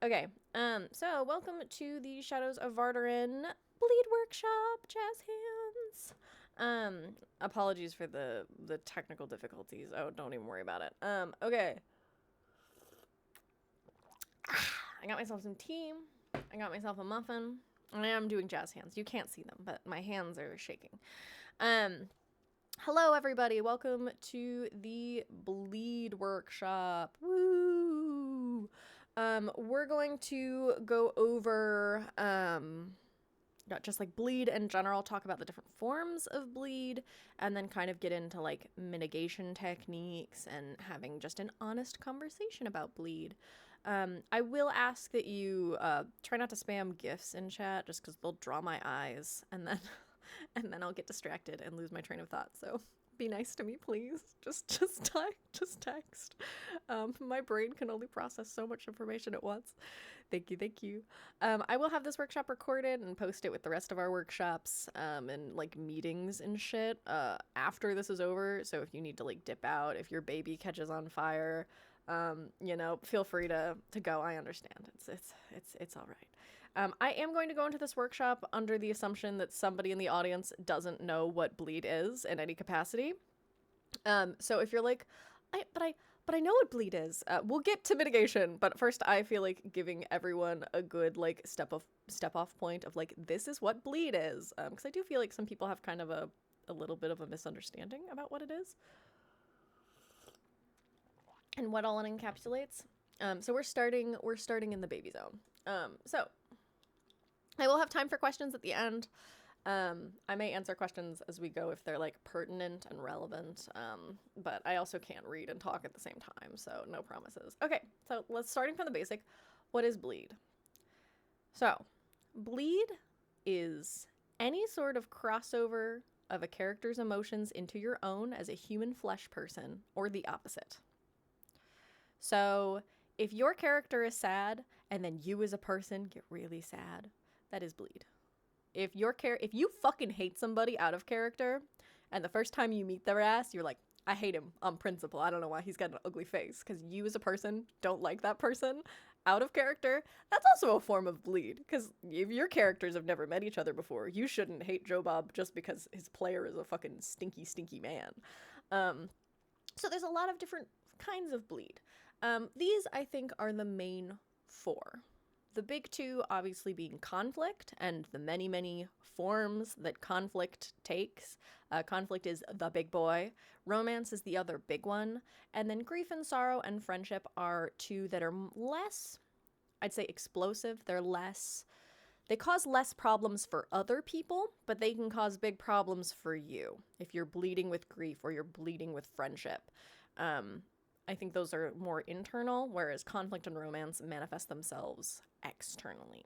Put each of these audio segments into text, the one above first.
Okay, so welcome to the Shadows of Vardarin Bleed Workshop, Jazz Hands. Apologies for the technical difficulties. Oh, don't even worry about it. Okay. I got myself some tea. I got myself a muffin. I am doing jazz hands. You can't see them, but my hands are shaking. Hello everybody. Welcome to the Bleed Workshop. Woo! We're going to go over not just like bleed in general, talk about the different forms of bleed, and then kind of get into like mitigation techniques and having just an honest conversation about bleed. I will ask that you try not to spam GIFs in chat, just because they'll draw my eyes, and then and then I'll get distracted and lose my train of thought. So be nice to me, please. Just text. My brain can only process so much information at once. Thank you. I will have this workshop recorded and post it with the rest of our workshops and like meetings and shit after this is over. So if you need to like dip out, if your baby catches on fire, feel free to go. I understand. It's all right. I am going to go into this workshop under the assumption that somebody in the audience doesn't know what bleed is in any capacity. So if you're like, but I know what bleed is. We'll get to mitigation, but first I feel like giving everyone a good like step off point of like, this is what bleed is. Because I do feel like some people have kind of a little bit of a misunderstanding about what it is and what all it encapsulates. So we're starting in the baby zone. So I will have time for questions at the end. I may answer questions as we go if they're like pertinent and relevant, but I also can't read and talk at the same time, so no promises. Okay, so starting from the basic. What is bleed? So, bleed is any sort of crossover of a character's emotions into your own as a human flesh person, or the opposite. So, if your character is sad, and then you as a person get really sad, that is bleed. If you fucking hate somebody out of character, and the first time you meet their ass, you're like, I hate him on principle. I don't know why he's got an ugly face. Because you as a person don't like that person out of character. That's also a form of bleed. Because if your characters have never met each other before, you shouldn't hate Joe Bob just because his player is a fucking stinky man. So there's a lot of different kinds of bleed. These, I think, are the main four. The big two obviously being conflict and the many forms that conflict takes. Conflict is the big boy. Romance is the other big one. And then grief and sorrow and friendship are two that are less, I'd say, explosive. They cause less problems for other people, but they can cause big problems for you if you're bleeding with grief or you're bleeding with friendship. I think those are more internal, whereas conflict and romance manifest themselves externally.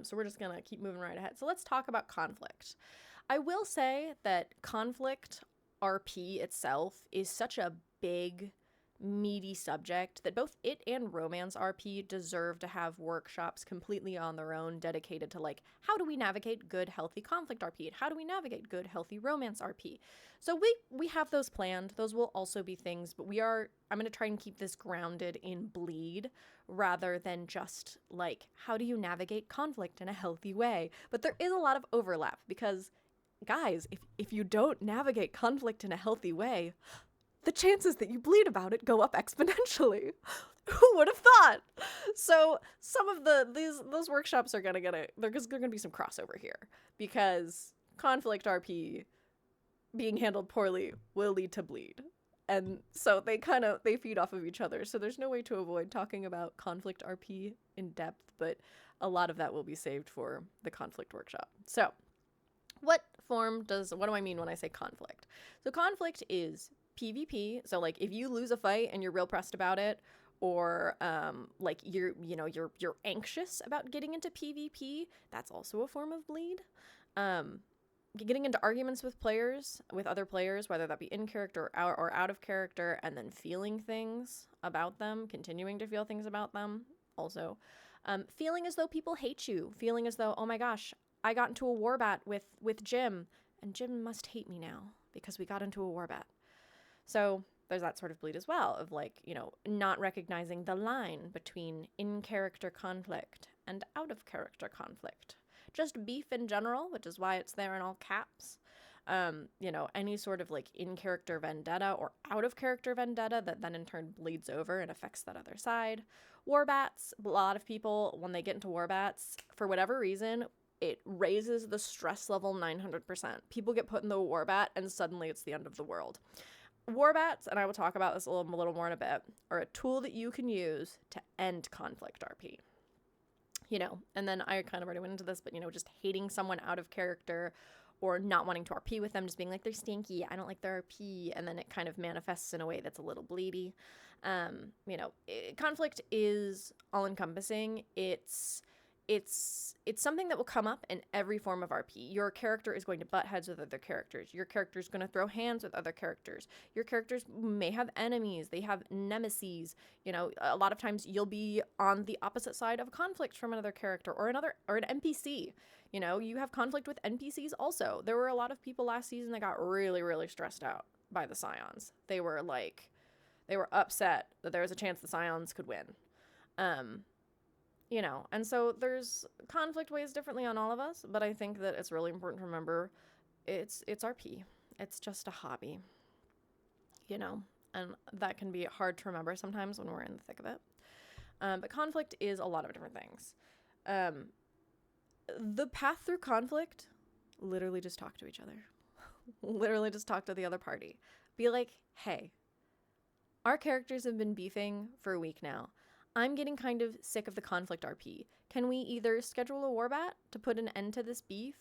So we're just going to keep moving right ahead. So let's talk about conflict. I will say that conflict RP itself is such a big, meaty subject that both it and romance RP deserve to have workshops completely on their own dedicated to like, how do we navigate good, healthy conflict RP? How do we navigate good, healthy romance RP? So we have those planned. Those will also be things, but I'm going to try and keep this grounded in bleed rather than just like, how do you navigate conflict in a healthy way? But there is a lot of overlap because, guys, if you don't navigate conflict in a healthy way, the chances that you bleed about it go up exponentially. Who would have thought? So some of those workshops are there's gonna be some crossover here because conflict RP being handled poorly will lead to bleed. And so they feed off of each other. So there's no way to avoid talking about conflict RP in depth, but a lot of that will be saved for the conflict workshop. So what do I mean when I say conflict? So conflict is PvP, so like if you lose a fight and you're real pressed about it, or like you're anxious about getting into PvP, that's also a form of bleed. Getting into arguments with other players, whether that be in character or out of character, and then feeling things about them, continuing to feel things about them, also. Feeling as though people hate you, feeling as though, oh my gosh, I got into a warbat with Jim, and Jim must hate me now because we got into a warbat. So there's that sort of bleed as well of like, you know, not recognizing the line between in-character conflict and out-of-character conflict. Just beef in general, which is why it's there in all caps. You know, any sort of like in-character vendetta or out-of-character vendetta that then in turn bleeds over and affects that other side. Warbats, a lot of people, when they get into warbats, for whatever reason, it raises the stress level 900%. People get put in the warbat and suddenly it's the end of the world. Warbats, and I will talk about this a little more in a bit, are a tool that you can use to end conflict RP. You know, and then I kind of already went into this, but, you know, just hating someone out of character or not wanting to RP with them, just being like, they're stinky, I don't like their RP, and then it kind of manifests in a way that's a little bleedy. You know, conflict is all-encompassing. It's something that will come up in every form of RP. Your character is going to butt heads with other characters. Your character is going to throw hands with other characters. Your characters may have enemies. They have nemesis. You know, a lot of times you'll be on the opposite side of a conflict from another character or an NPC. You know, you have conflict with NPCs also. There were a lot of people last season that got really, really stressed out by the Scions. They were upset that there was a chance the Scions could win. You know, and so there's conflict weighs differently on all of us, but I think that it's really important to remember it's RP. It's just a hobby, you know, and that can be hard to remember sometimes when we're in the thick of it. But conflict is a lot of different things. The path through conflict, literally just talk to each other. Literally just talk to the other party. Be like, hey, our characters have been beefing for a week now. I'm getting kind of sick of the conflict RP. Can we either schedule a warbat to put an end to this beef,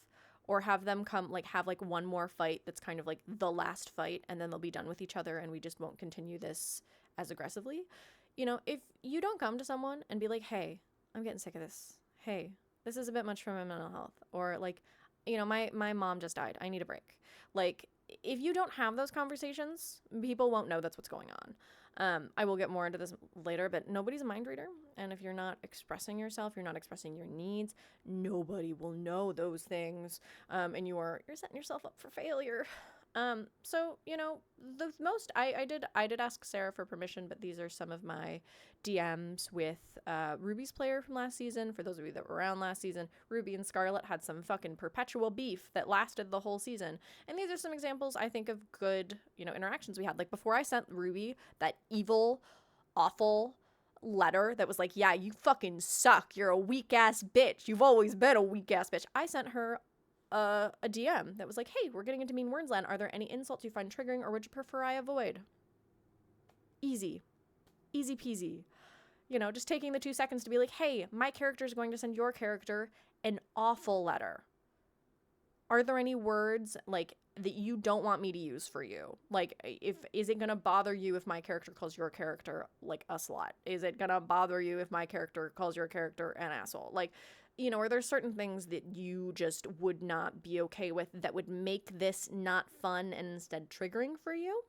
or have them come, like, have, like, one more fight that's kind of, like, the last fight, and then they'll be done with each other, and we just won't continue this as aggressively? You know, if you don't come to someone and be like, hey, I'm getting sick of this. Hey, this is a bit much for my mental health. Or, like, you know, my mom just died. I need a break. Like, if you don't have those conversations, people won't know that's what's going on. I will get more into this later, but nobody's a mind reader. And if you're not expressing yourself, you're not expressing your needs, nobody will know those things. And you're setting yourself up for failure. So, you know, the most, I did ask Sarah for permission, but these are some of my DMs with Ruby's player from last season. For those of you that were around last season, Ruby and Scarlet had some fucking perpetual beef that lasted the whole season. And these are some examples, I think, of good, you know, interactions we had. Like, before I sent Ruby that evil, awful letter that was like, yeah, you fucking suck. You're a weak-ass bitch. You've always been a weak-ass bitch. I sent her a DM that was like, hey, we're getting into Mean Words Land. Are there any insults you find triggering, or would you prefer I avoid? Easy peasy. You know, just taking the 2 seconds to be like, hey, my character is going to send your character an awful letter. Are there any words, like, that you don't want me to use for you? Like, is it gonna bother you if my character calls your character, like, a slut? Is it gonna bother you if my character calls your character an asshole? Like, you know, are there certain things that you just would not be okay with that would make this not fun and instead triggering for you?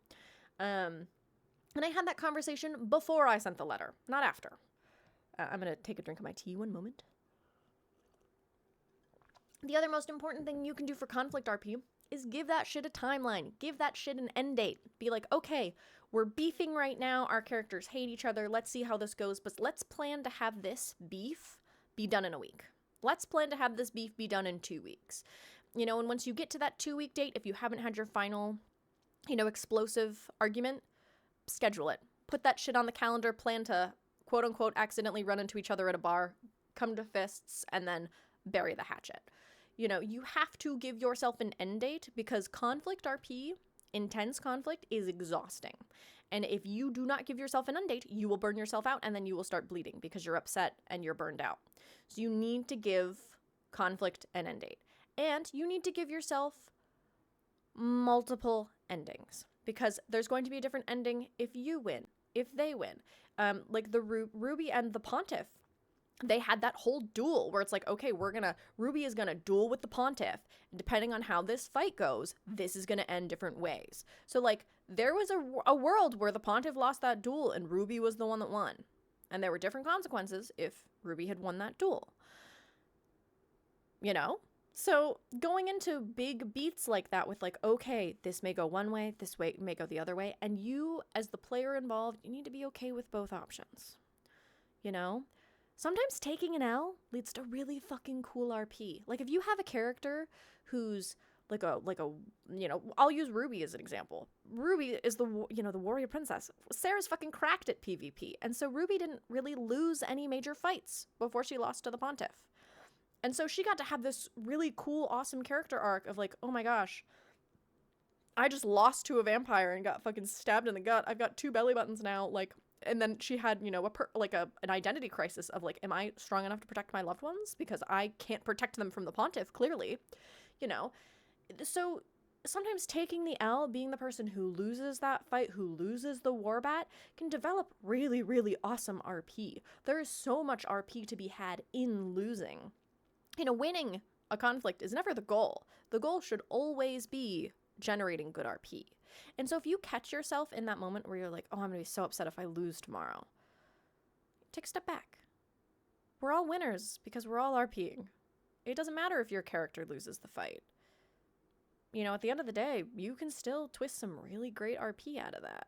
And I had that conversation before I sent the letter, not after. I'm going to take a drink of my tea, one moment. The other most important thing you can do for conflict RP is give that shit a timeline. Give that shit an end date. Be like, okay, we're beefing right now. Our characters hate each other. Let's see how this goes. But let's plan to have this beef be done in a week. Let's plan to have this beef be done in 2 weeks. You know, and once you get to that 2-week date, if you haven't had your final, you know, explosive argument, schedule it. Put that shit on the calendar, plan to, quote unquote, accidentally run into each other at a bar, come to fists, and then bury the hatchet. You know, you have to give yourself an end date, because conflict RP, intense conflict, is exhausting. And if you do not give yourself an end date, you will burn yourself out, and then you will start bleeding because you're upset and you're burned out. So you need to give conflict an end date. And you need to give yourself multiple endings, because there's going to be a different ending if you win, if they win. Like the Ruby and the Pontiff, they had that whole duel where it's like, okay, Ruby is gonna duel with the Pontiff, and depending on how this fight goes, this is gonna end different ways. So, like, there was a world where the Pontiff lost that duel and Ruby was the one that won. And there were different consequences if Ruby had won that duel. You know? So going into big beats like that with like, okay, this may go one way, this way may go the other way, and you as the player involved, you need to be okay with both options. You know? Sometimes taking an L leads to really fucking cool RP. Like if you have a character who's like a I'll use Ruby as an example. Ruby is the warrior princess. Sarah's fucking cracked at PvP, and so Ruby didn't really lose any major fights before she lost to the Pontiff. And so she got to have this really cool, awesome character arc of like, oh my gosh, I just lost to a vampire and got fucking stabbed in the gut. I've got 2 belly buttons now. Like, and then she had, an identity crisis of like, am I strong enough to protect my loved ones? Because I can't protect them from the Pontiff, clearly, So sometimes taking the L, being the person who loses that fight, who loses the warbat, can develop really, really awesome RP. There is so much RP to be had in losing. Winning a conflict is never the goal. The goal should always be generating good RP. And so if you catch yourself in that moment where you're like, oh, I'm going to be so upset if I lose tomorrow, take a step back. We're all winners because we're all RPing. It doesn't matter if your character loses the fight. At the end of the day, you can still twist some really great RP out of that.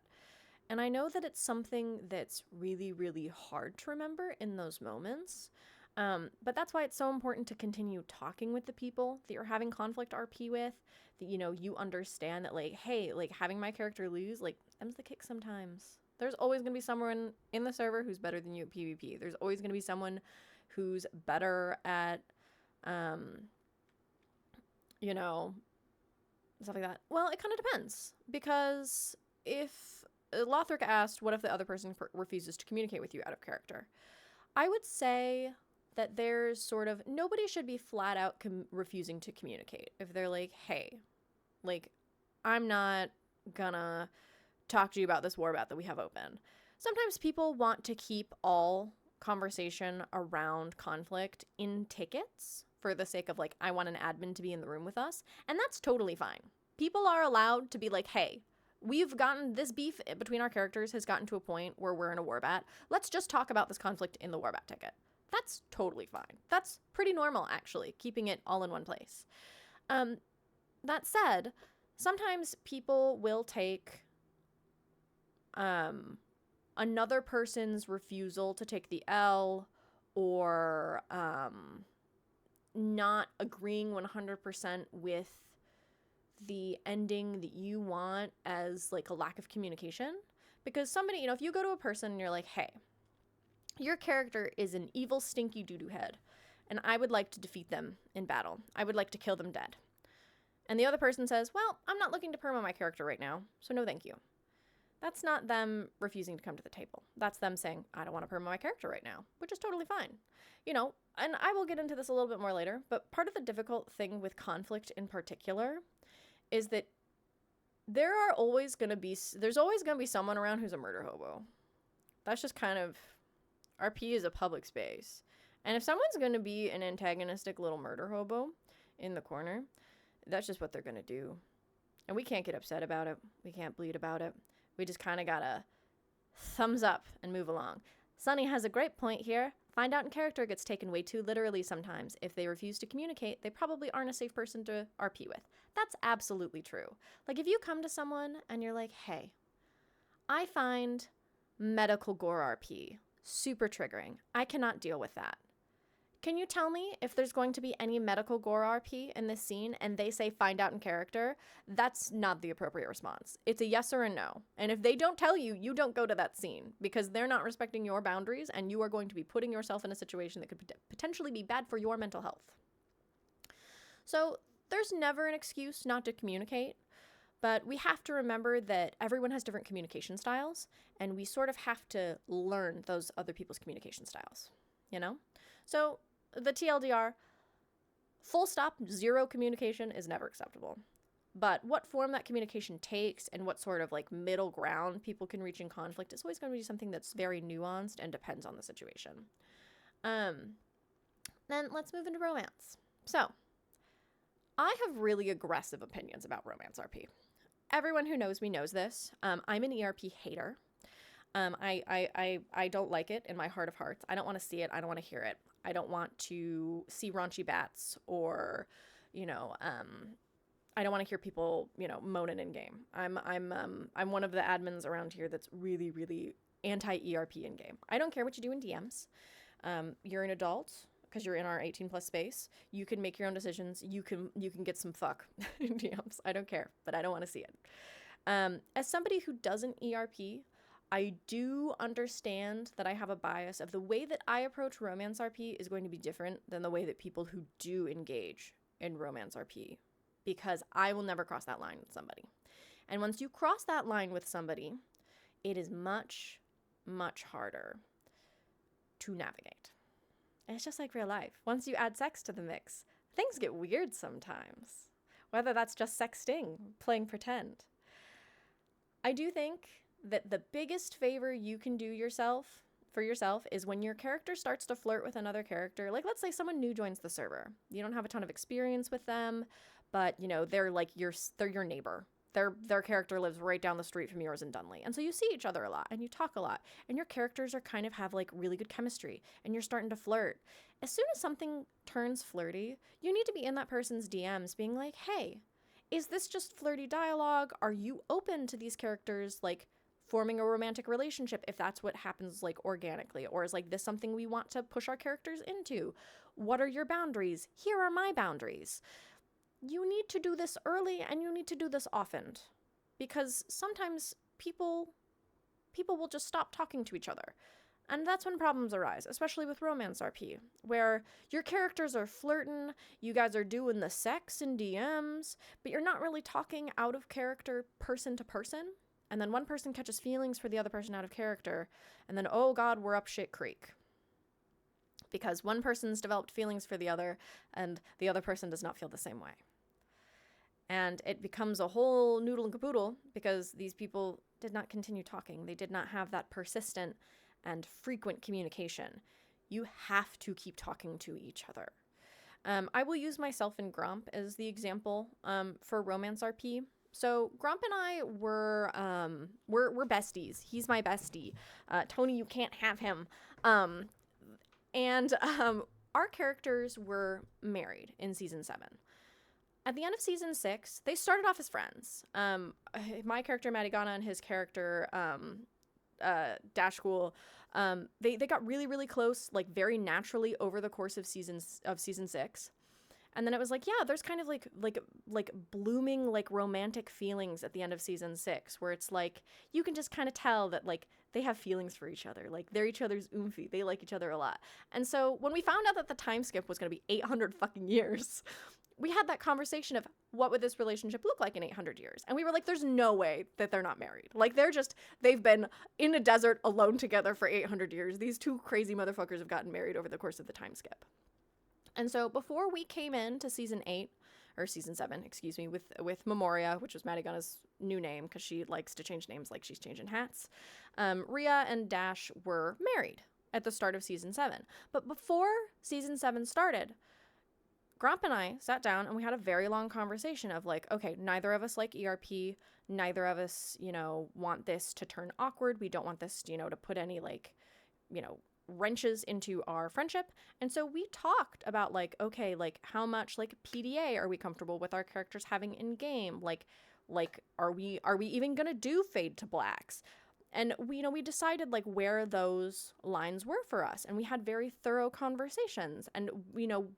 And I know that it's something that's really, really hard to remember in those moments. But that's why it's so important to continue talking with the people that you're having conflict RP with, that, you understand that, like, hey, like, having my character lose, like, them's the kick sometimes. There's always going to be someone in the server who's better than you at PvP. There's always going to be someone who's better at, stuff like that. Well, it kind of depends, because if Lothric asked, what if the other person refuses to communicate with you out of character? I would say that there's sort of, nobody should be flat out refusing to communicate. If they're like, hey, like, I'm not gonna talk to you about this warbat that we have open. Sometimes people want to keep all conversation around conflict in tickets for the sake of like, I want an admin to be in the room with us. And that's totally fine. People are allowed to be like, hey, this beef between our characters has gotten to a point where we're in a warbat. Let's just talk about this conflict in the warbat ticket. That's totally fine. That's pretty normal, actually, keeping it all in one place. That said, sometimes people will take another person's refusal to take the L, or not agreeing 100% with the ending that you want as like a lack of communication. Because somebody, if you go to a person and you're like, hey, your character is an evil, stinky doo-doo head, and I would like to defeat them in battle. I would like to kill them dead. And the other person says, well, I'm not looking to perma my character right now, so no thank you. That's not them refusing to come to the table. That's them saying, I don't want to perma my character right now, which is totally fine. And I will get into this a little bit more later, but part of the difficult thing with conflict in particular is that there's always going to be someone around who's a murder hobo. That's just kind of, RP is a public space. And if someone's going to be an antagonistic little murder hobo in the corner, that's just what they're going to do. And we can't get upset about it. We can't bleed about it. We just kind of got to thumbs up and move along. Sunny has a great point here. Find out in character gets taken way too literally sometimes. If they refuse to communicate, they probably aren't a safe person to RP with. That's absolutely true. Like if you come to someone and you're like, hey, I find medical gore RP super triggering. I cannot deal with that. Can you tell me if there's going to be any medical gore RP in this scene? And they say find out in character. That's not the appropriate response. It's a yes or a no. And if they don't tell you, you don't go to that scene, because they're not respecting your boundaries, and you are going to be putting yourself in a situation that could potentially be bad for your mental health. So there's never an excuse not to communicate. But we have to remember that everyone has different communication styles, and we sort of have to learn those other people's communication styles, So the TLDR, full stop, zero communication is never acceptable. But what form that communication takes and what sort of like middle ground people can reach in conflict is always going to be something that's very nuanced and depends on the situation. Then let's move into romance. So I have really aggressive opinions about romance RP. Everyone who knows me knows this. I'm an ERP hater. I don't like it in my heart of hearts. I don't want to see it. I don't want to hear it. I don't want to see raunchy bats or you know, I don't want to hear people, you know, moaning in game. I'm one of the admins around here that's really, really anti-ERP in game. I don't care what you do in DMs. You're an adult because you're in our 18 plus space. You can make your own decisions. You can get some fuck in DMs. I don't care, but I don't want to see it. As somebody who doesn't ERP, I do understand that I have a bias of the way that I approach romance RP is going to be different than the way that people who do engage in romance RP, because I will never cross that line with somebody. And once you cross that line with somebody, it is much, much harder to navigate. And it's just like real life. Once you add sex to the mix, things get weird sometimes. Whether that's just sexting, playing pretend. I do think that the biggest favor you can do for yourself is when your character starts to flirt with another character. Like, let's say someone new joins the server. You don't have a ton of experience with them, but you know, they're your neighbor. Their character lives right down the street from yours in Dunley. And so you see each other a lot and you talk a lot and your characters are kind of have like really good chemistry and you're starting to flirt. As soon as something turns flirty, you need to be in that person's DMs being like, hey, is this just flirty dialogue? Are you open to these characters like forming a romantic relationship if that's what happens like organically? Or is like this something we want to push our characters into? What are your boundaries? Here are my boundaries. You need to do this early and you need to do this often, because sometimes people will just stop talking to each other. And that's when problems arise, especially with romance RP, where your characters are flirting, you guys are doing the sex in DMs, but you're not really talking out of character person to person. And then one person catches feelings for the other person out of character, and then, oh God, we're up shit creek. Because one person's developed feelings for the other, and the other person does not feel the same way. And it becomes a whole noodle and caboodle, because these people did not continue talking. They did not have that persistent and frequent communication. You have to keep talking to each other. I will use myself and Gromp as the example for romance RP. So Gromp and I we're besties. He's my bestie. Tony, you can't have him. And our characters were married in season 7. At the end of season 6, they started off as friends. My character Madigana and his character Dashghoul, they got really, really close, like very naturally over the course of season 6. And then it was like, yeah, there's kind of like blooming like romantic feelings at the end of season 6, where it's like you can just kind of tell that like they have feelings for each other, like they're each other's oomphy, they like each other a lot. And so when we found out that the time skip was going to be 800 fucking years, we had that conversation of what would this relationship look like in 800 years? And we were like, there's no way that they're not married. Like they've been in a desert alone together for 800 years. These two crazy motherfuckers have gotten married over the course of the time skip. And so before we came into season 7, excuse me, with Memoria, which was Madigana's new name because she likes to change names like she's changing hats, Rhea and Dash were married at the start of season 7. But before season 7 started, Gromp and I sat down and we had a very long conversation of like, okay, neither of us like ERP, neither of us, you know, want this to turn awkward. We don't want this, you know, to put any like, you know, wrenches into our friendship. And so we talked about like, okay, like how much like PDA are we comfortable with our characters having in game? Like are we even gonna do fade to blacks? And we decided like where those lines were for us, and we had very thorough conversations, and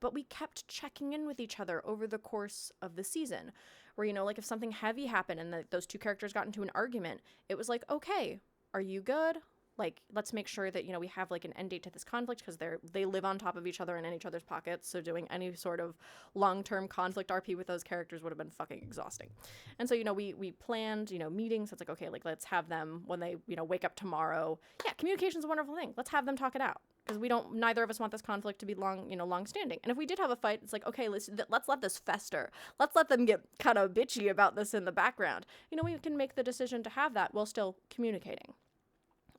but we kept checking in with each other over the course of the season, where like if something heavy happened and those two characters got into an argument, it was like, okay, are you good? Like, let's make sure that, we have, like, an end date to this conflict, because they live on top of each other and in each other's pockets, so doing any sort of long-term conflict RP with those characters would have been fucking exhausting. And so, we planned, meetings. It's like, okay, like, let's have them when they, wake up tomorrow. Yeah, communication's a wonderful thing. Let's have them talk it out, because neither of us want this conflict to be long-standing. And if we did have a fight, it's like, okay, let's let this fester. Let's let them get kind of bitchy about this in the background. We can make the decision to have that while still communicating.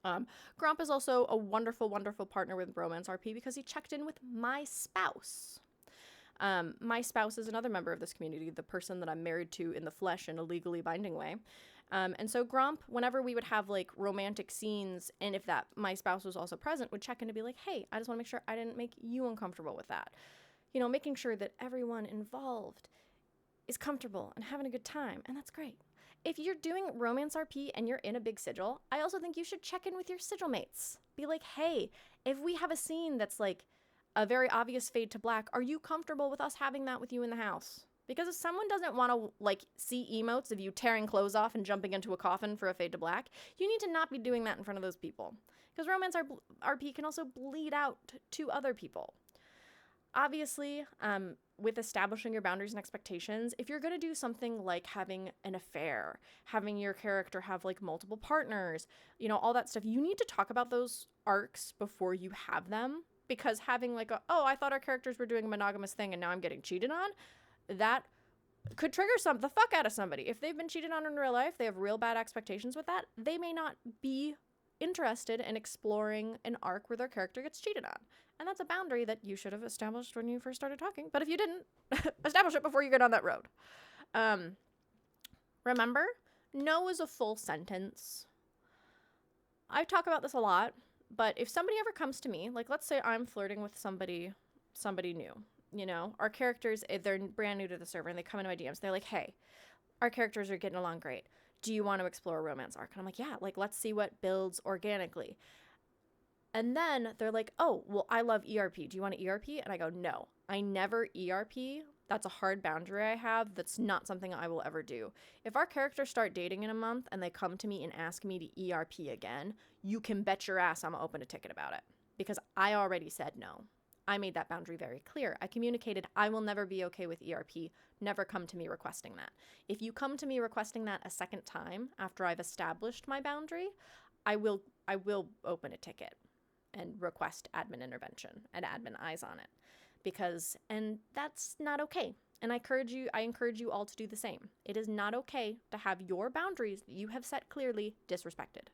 Gromp is also a wonderful, wonderful partner with Romance RP because he checked in with my spouse. My spouse is another member of this community, the person that I'm married to in the flesh in a legally binding way. And so Gromp, whenever we would have like romantic scenes, and if my spouse was also present, would check in to be like, hey, I just want to make sure I didn't make you uncomfortable with that. making sure that everyone involved is comfortable and having a good time, and that's great. If you're doing romance RP and you're in a big sigil, I also think you should check in with your sigil mates. Be like, hey, if we have a scene that's like a very obvious fade to black, are you comfortable with us having that with you in the house? Because if someone doesn't want to like see emotes of you tearing clothes off and jumping into a coffin for a fade to black, you need to not be doing that in front of those people. Because romance RP can also bleed out to other people. Obviously, with establishing your boundaries and expectations, if you're going to do something like having an affair, having your character have like multiple partners, all that stuff, you need to talk about those arcs before you have them. Because having like I thought our characters were doing a monogamous thing and now I'm getting cheated on, that could trigger the fuck out of somebody. If they've been cheated on in real life, they have real bad expectations with that, they may not be interested in exploring an arc where their character gets cheated on. And that's a boundary that you should have established when you first started talking. But if you didn't, establish it before you go down that road. Remember, no is a full sentence. I talk about this a lot, but if somebody ever comes to me, like let's say I'm flirting with somebody new, our characters, if they're brand new to the server and they come into my DMs, they're like, hey, our characters are getting along great. Do you want to explore a romance arc? And I'm like, yeah, like let's see what builds organically. And then they're like, oh, well, I love ERP. Do you want to ERP? And I go, no, I never ERP. That's a hard boundary I have. That's not something I will ever do. If our characters start dating in a month and they come to me and ask me to ERP again, you can bet your ass I'm open a ticket about it. Because I already said no. I made that boundary very clear. I communicated I will never be okay with ERP. Never come to me requesting that. If you come to me requesting that a second time after I've established my boundary, I will open a ticket and request admin intervention and admin eyes on it. And that's not okay. And I encourage you all to do the same. It is not okay to have your boundaries that you have set clearly disrespected.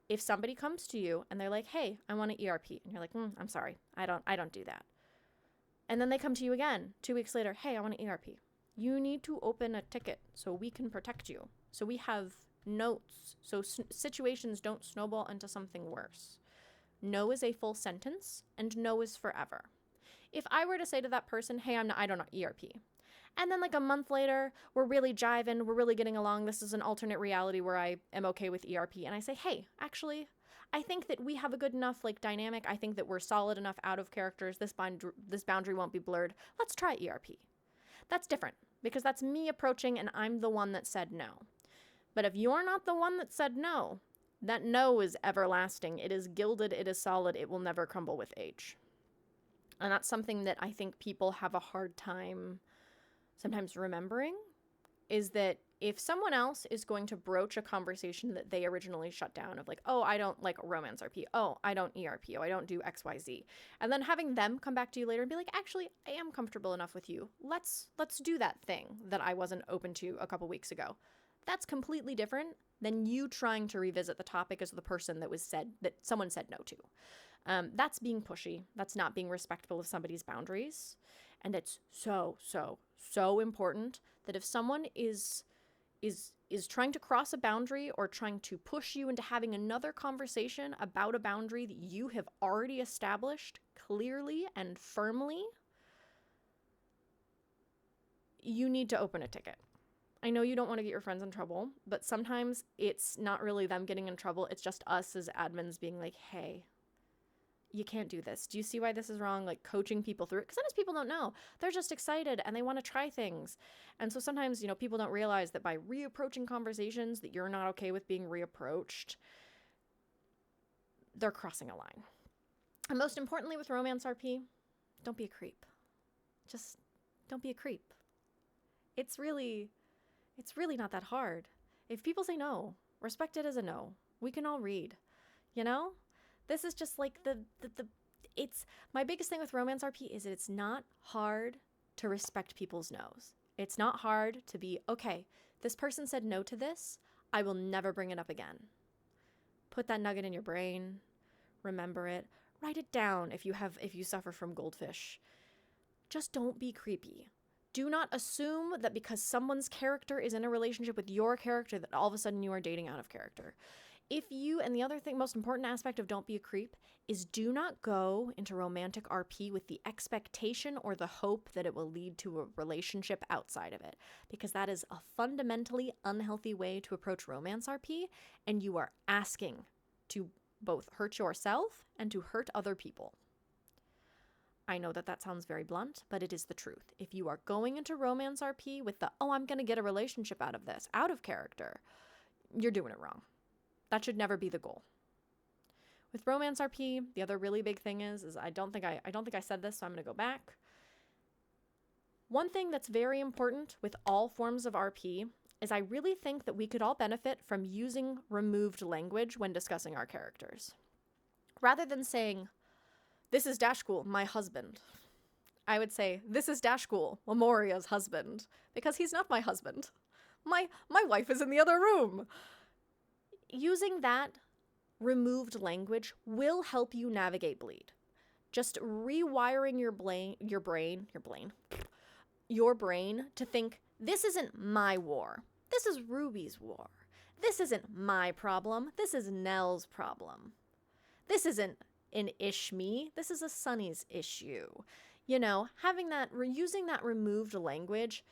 If somebody comes to you and they're like, hey, I want an ERP, and you're like, I'm sorry, I don't do that. And then they come to you again 2 weeks later, hey, I want an ERP. You need to open a ticket so we can protect you. So we have notes so situations don't snowball into something worse. No is a full sentence, and no is forever. If I were to say to that person, hey, I don't know ERP, and then like a month later, we're really jiving, we're really getting along, this is an alternate reality where I am okay with ERP, and I say, hey, actually, I think that we have a good enough like dynamic, I think that we're solid enough out of characters, this boundary won't be blurred, let's try ERP. That's different, because that's me approaching and I'm the one that said no. But if you're not the one that said no, that no is everlasting, it is gilded, it is solid, it will never crumble with age. And that's something that I think people have a hard time sometimes remembering, is that if someone else is going to broach a conversation that they originally shut down of like, oh, I don't like romance RP, oh, I don't ERP, oh, I don't do XYZ, and then having them come back to you later and be like, actually, I am comfortable enough with you, let's do that thing that I wasn't open to a couple weeks ago. That's completely different than you trying to revisit the topic as the person that someone said no to. That's being pushy. That's not being respectful of somebody's boundaries. And it's so important that if someone is trying to cross a boundary or trying to push you into having another conversation about a boundary that you have already established clearly and firmly, you need to open a ticket. I know you don't want to get your friends in trouble, but sometimes it's not really them getting in trouble. It's just us as admins being like, hey, you can't do this. Do you see why this is wrong? Like coaching people through it. Because sometimes people don't know. They're just excited and they want to try things. And so sometimes, people don't realize that by reapproaching conversations that you're not okay with being reapproached, they're crossing a line. And most importantly with romance RP, don't be a creep. Just don't be a creep. It's really not that hard. If people say no, respect it as a no. We can all read, This is just like it's my biggest thing with romance RP is that it's not hard to respect people's no's. It's not hard to be, okay, this person said no to this. I will never bring it up again. Put that nugget in your brain. Remember it. Write it down if you suffer from goldfish. Just don't be creepy. Do not assume that because someone's character is in a relationship with your character that all of a sudden you are dating out of character. And the other thing, most important aspect of don't be a creep, is do not go into romantic RP with the expectation or the hope that it will lead to a relationship outside of it, because that is a fundamentally unhealthy way to approach romance RP, and you are asking to both hurt yourself and to hurt other people. I know that that sounds very blunt, but it is the truth. If you are going into romance RP with the, oh, I'm going to get a relationship out of this, out of character, you're doing it wrong. That should never be the goal. With romance RP, the other really big thing is I don't think I said this, so I'm going to go back. One thing that's very important with all forms of RP is I really think that we could all benefit from using removed language when discussing our characters. Rather than saying, this is Dashkul, my husband, I would say, this is Dashkul, Memoria's husband, because he's not my husband. My wife is in the other room. Using that removed language will help you navigate bleed. Just rewiring your brain to think, this isn't my war. This is Ruby's war. This isn't my problem. This is Nell's problem. This isn't an Ishmi. This is a Sunny's issue. Having that, using that removed language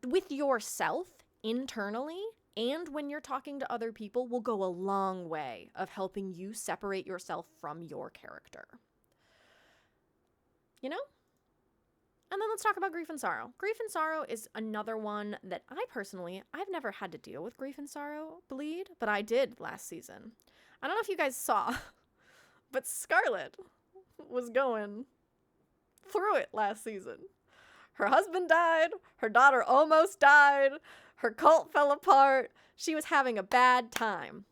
with yourself internally and when you're talking to other people will go a long way of helping you separate yourself from your character. And then let's talk about grief and sorrow. Grief and sorrow is another one that I've never had to deal with grief and sorrow bleed, but I did last season. I don't know if you guys saw, but Scarlet was going through it last season. Her husband died. Her daughter almost died. Her cult fell apart. She was having a bad time.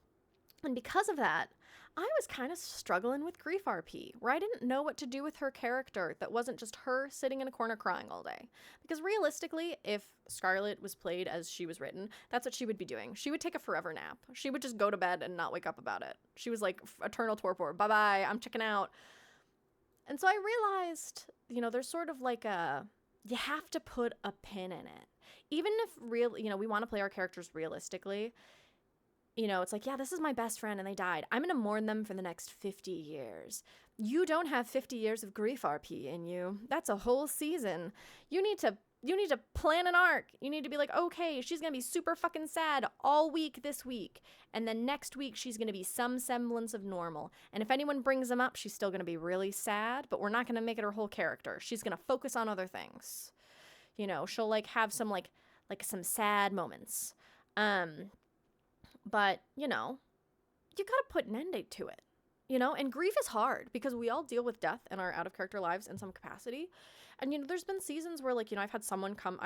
And because of that, I was kind of struggling with grief RP, where I didn't know what to do with her character that wasn't just her sitting in a corner crying all day. Because realistically, if Scarlet was played as she was written, that's what she would be doing. She would take a forever nap. She would just go to bed and not wake up about it. She was like eternal torpor. Bye-bye, I'm checking out. And so I realized, there's sort of like you have to put a pin in it. Even if we want to play our characters realistically, it's like, yeah, this is my best friend and they died. I'm going to mourn them for the next 50 years. You don't have 50 years of grief RP in you. That's a whole season. You need to plan an arc. You need to be like, okay, she's going to be super fucking sad all week this week. And then next week, she's going to be some semblance of normal. And if anyone brings them up, she's still going to be really sad, but we're not going to make it her whole character. She's going to focus on other things. She'll have some like some sad moments. But, you got to put an end date to it, and grief is hard because we all deal with death in our out of character lives in some capacity. And, there's been seasons where I had someone come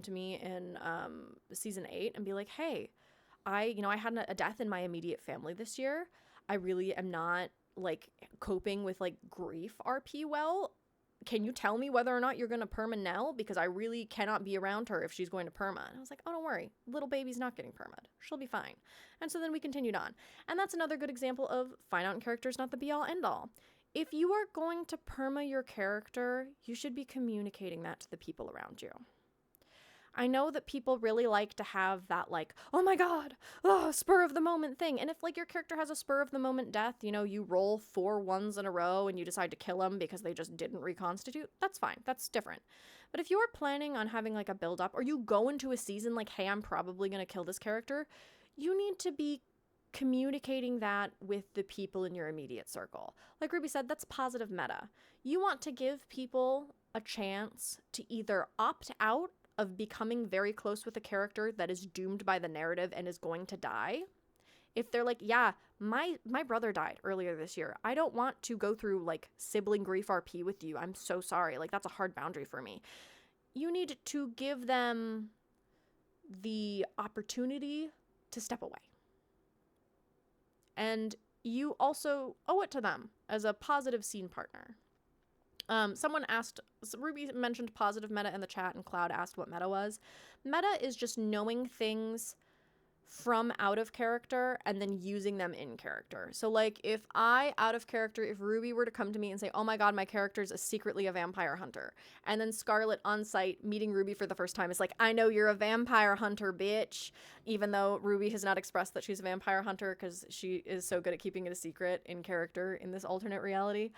to me in season 8 and be like, hey, I had a death in my immediate family this year. I really am not coping with grief RP well. Can you tell me whether or not you're going to perma Nell? Because I really cannot be around her if she's going to perma. And I was like, oh, don't worry. Little baby's not getting perma'd. She'll be fine. And so then we continued on. And that's another good example of find out in character is not the be-all, end-all. If you are going to perma your character, you should be communicating that to the people around you. I know that people really like to have that oh my god, spur of the moment thing. And if your character has a spur of the moment death, you roll 4 ones in a row and you decide to kill them because they just didn't reconstitute, that's fine. That's different. But if you are planning on having a build up, or you go into a season hey, I'm probably going to kill this character, you need to be communicating that with the people in your immediate circle. Like Ruby said, that's positive meta. You want to give people a chance to either opt out of becoming very close with a character that is doomed by the narrative and is going to die. If they're like, yeah, my brother died earlier this year. I don't want to go through sibling grief RP with you. I'm so sorry. That's a hard boundary for me. You need to give them the opportunity to step away. And you also owe it to them as a positive scene partner. Someone asked, Ruby mentioned positive meta in the chat, and Cloud asked what meta was. Meta is just knowing things from out of character and then using them in character. So like if out of character, if Ruby were to come to me and say, oh my god, my character's secretly a vampire hunter, and then Scarlet on site meeting Ruby for the first time is like, I know you're a vampire hunter, bitch, even though Ruby has not expressed that she's a vampire hunter because she is so good at keeping it a secret in character in this alternate reality.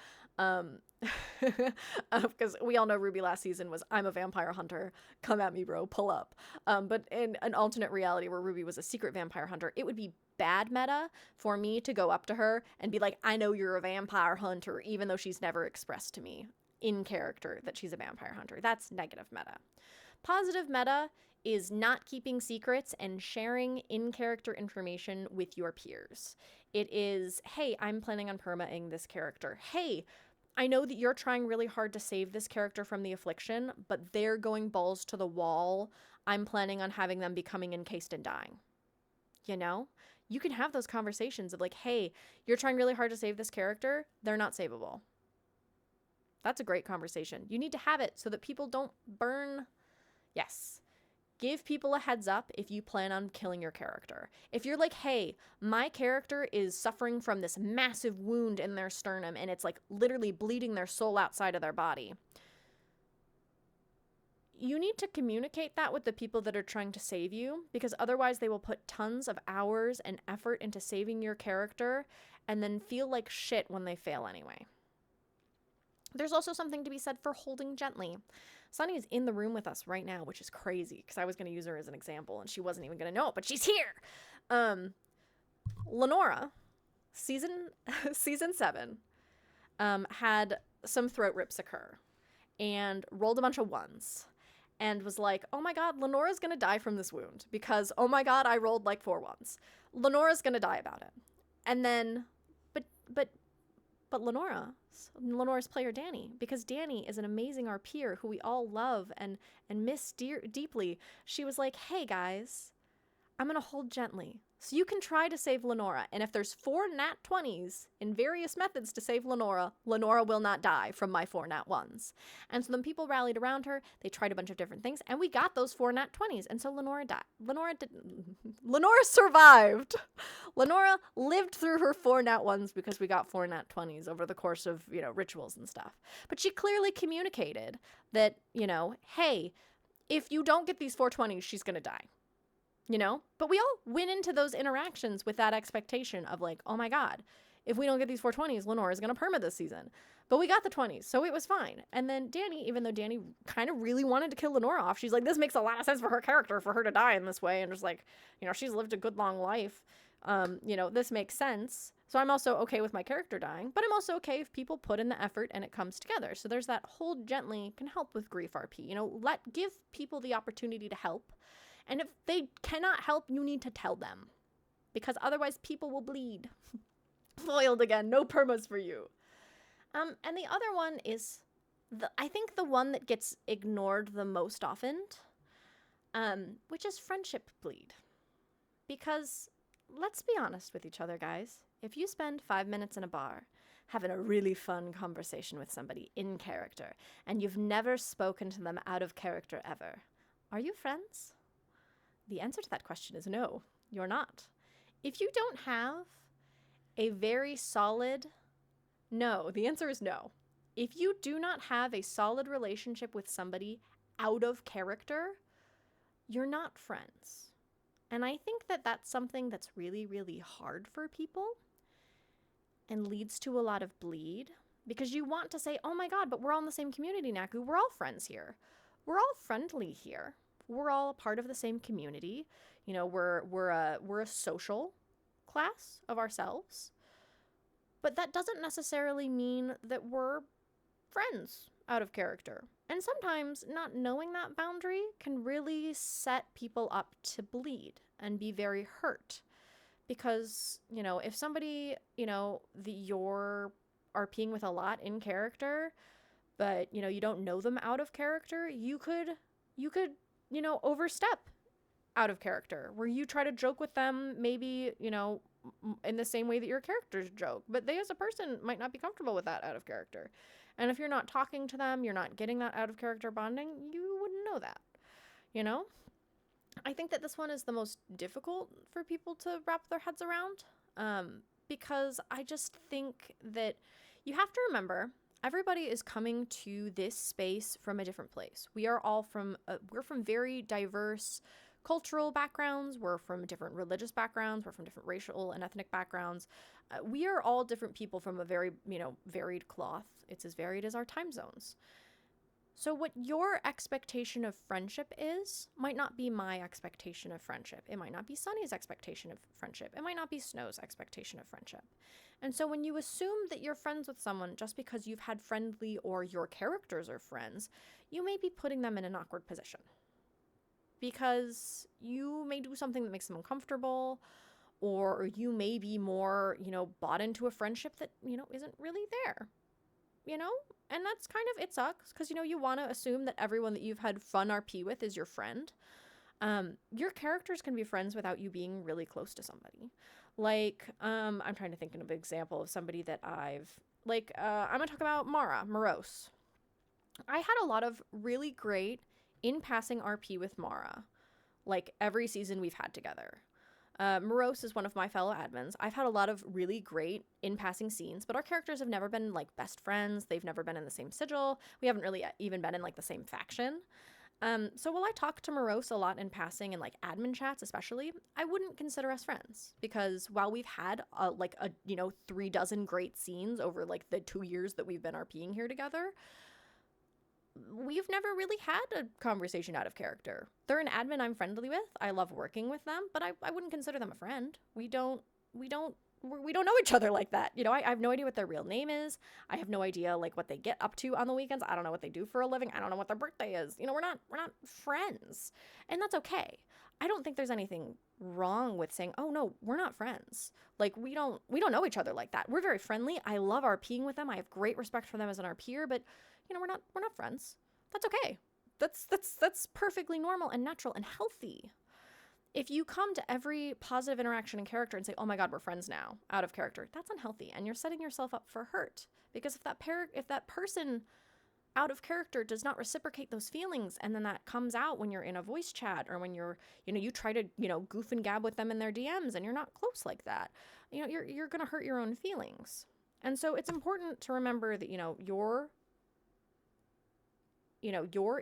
Because we all know Ruby last season was, I'm a vampire hunter, come at me, bro, pull up. But in an alternate reality where Ruby was a secret vampire hunter, it would be bad meta for me to go up to her and be like, I know you're a vampire hunter, even though she's never expressed to me in character that she's a vampire hunter. That's negative meta. Positive meta is not keeping secrets and sharing in-character information with your peers. It is, hey, I'm planning on permaing this character. Hey, I know that you're trying really hard to save this character from the affliction, but they're going balls to the wall. I'm planning on having them becoming encased and dying. You know? You can have those conversations of like, hey, you're trying really hard to save this character. They're not savable. That's a great conversation. You need to have it so that people don't burn. Yes. Give people a heads up if you plan on killing your character. If you're like, hey, my character is suffering from this massive wound in their sternum and it's like literally bleeding their soul outside of their body, you need to communicate that with the people that are trying to save you, because otherwise they will put tons of hours and effort into saving your character and then feel like shit when they fail anyway. There's also something to be said for holding gently. Sunny is in the room with us right now, which is crazy because I was going to use her as an example and she wasn't even going to know it, but she's here. Lenora, season 7, had some throat rips occur and rolled a bunch of ones and was like, oh my god, Lenora's going to die from this wound because, oh my god, I rolled like 4 ones. Lenora's going to die about it. And then, but Lenora's player Danny, because Danny is an amazing RPer who we all love and miss deeply. She was like, hey guys, I'm going to hold gently. So you can try to save Lenora. And if there's 4 nat 20s in various methods to save Lenora, Lenora will not die from my 4 nat 1s. And so then people rallied around her. They tried a bunch of different things. And we got those 4 nat 20s. And so Lenora died. Lenora survived. Lenora lived through her 4 nat 1s because we got 4 nat 20s over the course of, rituals and stuff. But she clearly communicated that, hey, if you don't get these 420s, she's going to die. But we all went into those interactions with that expectation of like, oh my god, if we don't get these 420s, Lenora's going to perma this season. But we got the 20s, so it was fine. And then Danny, even though Danny kind of really wanted to kill Lenora off, she's like, this makes a lot of sense for her character, for her to die in this way. And just like, she's lived a good long life. This makes sense. So I'm also okay with my character dying, but I'm also okay if people put in the effort and it comes together. So there's that hold gently can help with grief RP. Give people the opportunity to help. And if they cannot help, you need to tell them. Because otherwise people will bleed. Foiled again. No permas for you. And the other one is, I think the one that gets ignored the most often, which is friendship bleed. Because let's be honest with each other, guys. If you spend 5 minutes in a bar having a really fun conversation with somebody in character, and you've never spoken to them out of character ever, are you friends? The answer to that question is no, you're not. If you don't have a very solid, no, the answer is no. If you do not have a solid relationship with somebody out of character, you're not friends. And I think that that's something that's really, really hard for people and leads to a lot of bleed, because you want to say, oh my god, but we're all in the same community, Naku. We're all friends here. We're all friendly here. We're all a part of the same community. We're a social class of ourselves. But that doesn't necessarily mean that we're friends out of character. And sometimes not knowing that boundary can really set people up to bleed and be very hurt. Because, if somebody, you're RPing with a lot in character, but, you don't know them out of character, you could overstep out of character, where you try to joke with them, maybe, in the same way that your characters joke, but they as a person might not be comfortable with that out of character. And if you're not talking to them, you're not getting that out of character bonding, you wouldn't know that, I think that this one is the most difficult for people to wrap their heads around, because I just think that you have to remember everybody is coming to this space from a different place. We are all we're from very diverse cultural backgrounds. We're from different religious backgrounds. We're from different racial and ethnic backgrounds. We are all different people from a very, varied cloth. It's as varied as our time zones. So what your expectation of friendship is might not be my expectation of friendship. It might not be Sunny's expectation of friendship. It might not be Snow's expectation of friendship. And so when you assume that you're friends with someone just because you've had friendly or your characters are friends, you may be putting them in an awkward position. Because you may do something that makes them uncomfortable, or you may be more, bought into a friendship that, isn't really there. And that's kind of, it sucks because, you want to assume that everyone that you've had fun RP with is your friend. Your characters can be friends without you being really close to somebody. Like, I'm trying to think of an example of somebody that I'm going to talk about Morose. I had a lot of really great in-passing RP with Mara, like every season we've had together. Morose is one of my fellow admins. I've had a lot of really great in-passing scenes, but our characters have never been like best friends. They've never been in the same sigil. We haven't really even been in like the same faction. So while I talk to Morose a lot in passing and like admin chats especially, I wouldn't consider us friends, because while we've had 36 great scenes over like the 2 years that we've been RPing here together, we've never really had a conversation out of character. They're an admin I'm friendly with. I love working with them, but I wouldn't consider them a friend. We don't know each other like that. I have no idea what their real name is. I have no idea like what they get up to on the weekends. I don't know what they do for a living. I don't know what their birthday is. We're not friends. And that's okay. I don't think there's anything wrong with saying, "Oh no, we're not friends." Like we don't know each other like that. We're very friendly. I love RPing with them. I have great respect for them as an RPer, but we're not friends. That's okay. That's perfectly normal and natural and healthy. If you come to every positive interaction in character and say, "Oh my God, we're friends now," out of character, that's unhealthy, and you're setting yourself up for hurt. Because if that person out of character does not reciprocate those feelings, and then that comes out when you're in a voice chat, or when you're, you try to, goof and gab with them in their DMs, and you're not close like that, you're gonna hurt your own feelings. And so it's important to remember that, your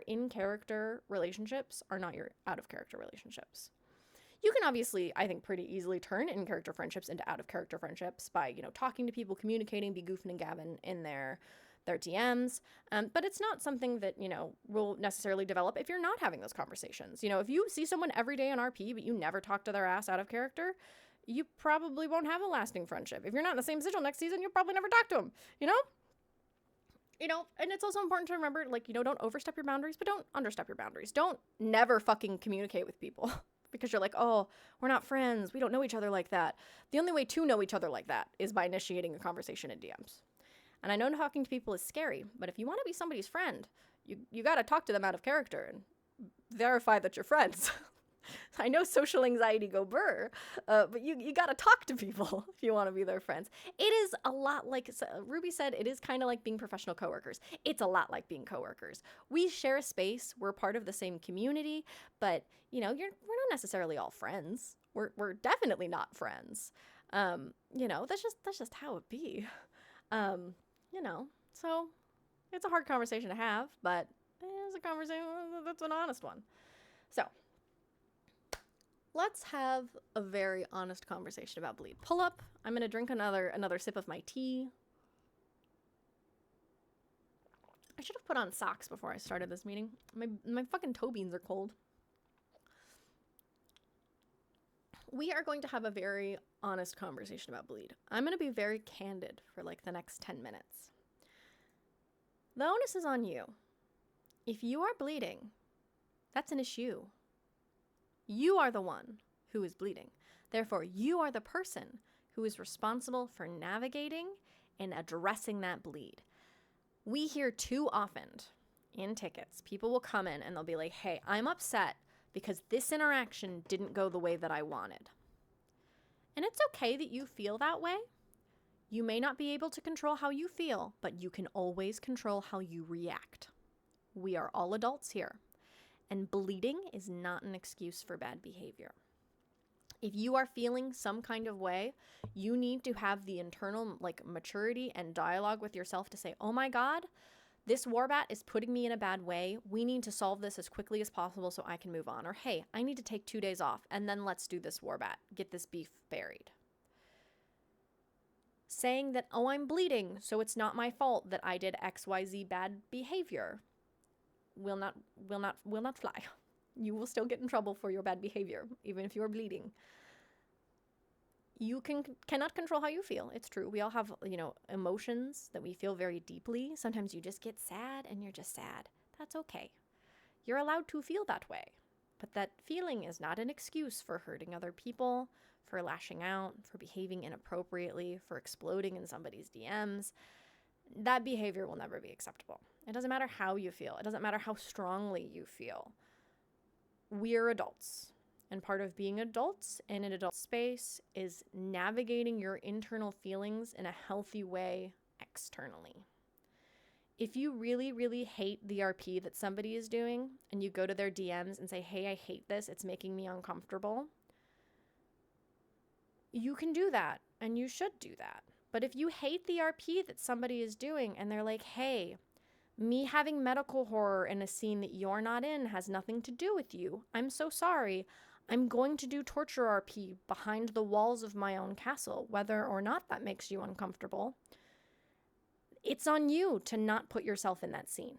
in-character relationships are not your out-of-character relationships. You can obviously, I think, pretty easily turn in-character friendships into out-of-character friendships by, talking to people, communicating, be goofing and gabbing in their DMs. But it's not something that, will necessarily develop if you're not having those conversations. If you see someone every day in RP, but you never talk to their ass out of character, you probably won't have a lasting friendship. If you're not in the same sigil next season, you'll probably never talk to them, and it's also important to remember, like, don't overstep your boundaries, but don't understep your boundaries. Don't never fucking communicate with people because you're like, "Oh, we're not friends. We don't know each other like that." The only way to know each other like that is by initiating a conversation in DMs. And I know talking to people is scary, but if you want to be somebody's friend, you got to talk to them out of character and verify that you're friends. I know social anxiety go burr, but you got to talk to people if you want to be their friends. It is a lot like Ruby said, it is kind of like being professional coworkers. It's a lot like being coworkers. We share a space. We're part of the same community, but we're not necessarily all friends. We're definitely not friends. That's just how it be. So it's a hard conversation to have, but it's a conversation that's an honest one. So let's have a very honest conversation about bleed. Pull up. I'm going to drink another sip of my tea. I should have put on socks before I started this meeting. My fucking toe beans are cold. We are going to have a very honest conversation about bleed. I'm going to be very candid for like the next 10 minutes. The onus is on you. If you are bleeding, that's an issue. You are the one who is bleeding. Therefore, you are the person who is responsible for navigating and addressing that bleed. We hear too often in tickets, people will come in and they'll be like, "Hey, I'm upset because this interaction didn't go the way that I wanted." And it's okay that you feel that way. You may not be able to control how you feel, but you can always control how you react. We are all adults here. And bleeding is not an excuse for bad behavior. If you are feeling some kind of way, you need to have the internal maturity and dialogue with yourself to say, oh my God, this warbat is putting me in a bad way. We need to solve this as quickly as possible so I can move on. Or, hey, I need to take 2 days off and then let's do this warbat. Get this beef buried. Saying that, oh, I'm bleeding, so it's not my fault that I did XYZ bad behavior will not fly. You will still get in trouble for your bad behavior, even if you're bleeding. You cannot control how you feel. It's true. We all have, emotions that we feel very deeply. Sometimes you just get sad and you're just sad. That's okay. You're allowed to feel that way. But that feeling is not an excuse for hurting other people, for lashing out, for behaving inappropriately, for exploding in somebody's DMs. That behavior will never be acceptable. It doesn't matter how you feel. It doesn't matter how strongly you feel. We're adults. And part of being adults in an adult space is navigating your internal feelings in a healthy way externally. If you really, really hate the RP that somebody is doing and you go to their DMs and say, hey, I hate this, it's making me uncomfortable, you can do that and you should do that. But if you hate the RP that somebody is doing and they're like, hey, me having medical horror in a scene that you're not in has nothing to do with you. I'm so sorry. I'm going to do torture RP behind the walls of my own castle, whether or not that makes you uncomfortable. It's on you to not put yourself in that scene.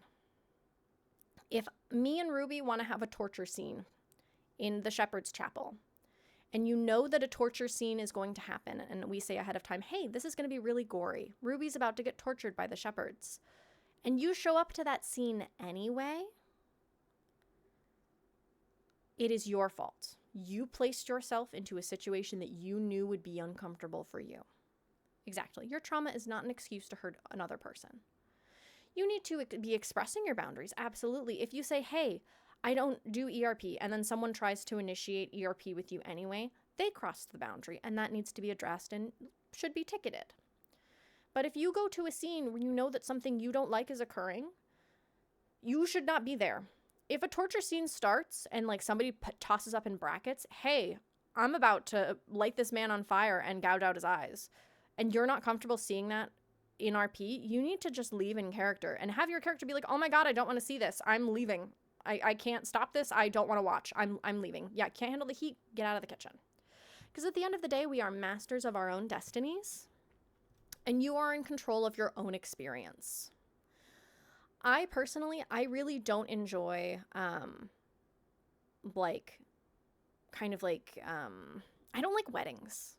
If me and Ruby want to have a torture scene in the Shepherd's Chapel, and you know that a torture scene is going to happen, and we say ahead of time, hey, this is going to be really gory. Ruby's about to get tortured by the shepherds. And you show up to that scene anyway, it is your fault. You placed yourself into a situation that you knew would be uncomfortable for you. Exactly. Your trauma is not an excuse to hurt another person. You need to be expressing your boundaries. Absolutely. If you say, hey, I don't do ERP, and then someone tries to initiate ERP with you anyway, they crossed the boundary, and that needs to be addressed and should be ticketed. But if you go to a scene where you know that something you don't like is occurring, you should not be there. If a torture scene starts and somebody tosses up in brackets, hey, I'm about to light this man on fire and gouge out his eyes, and you're not comfortable seeing that in RP, you need to just leave in character and have your character be like, oh my God, I don't want to see this. I'm leaving. I can't stop this. I don't want to watch. I'm leaving. Yeah, can't handle the heat. Get out of the kitchen. Because at the end of the day, we are masters of our own destinies. And you are in control of your own experience. I really don't enjoy, I don't like weddings.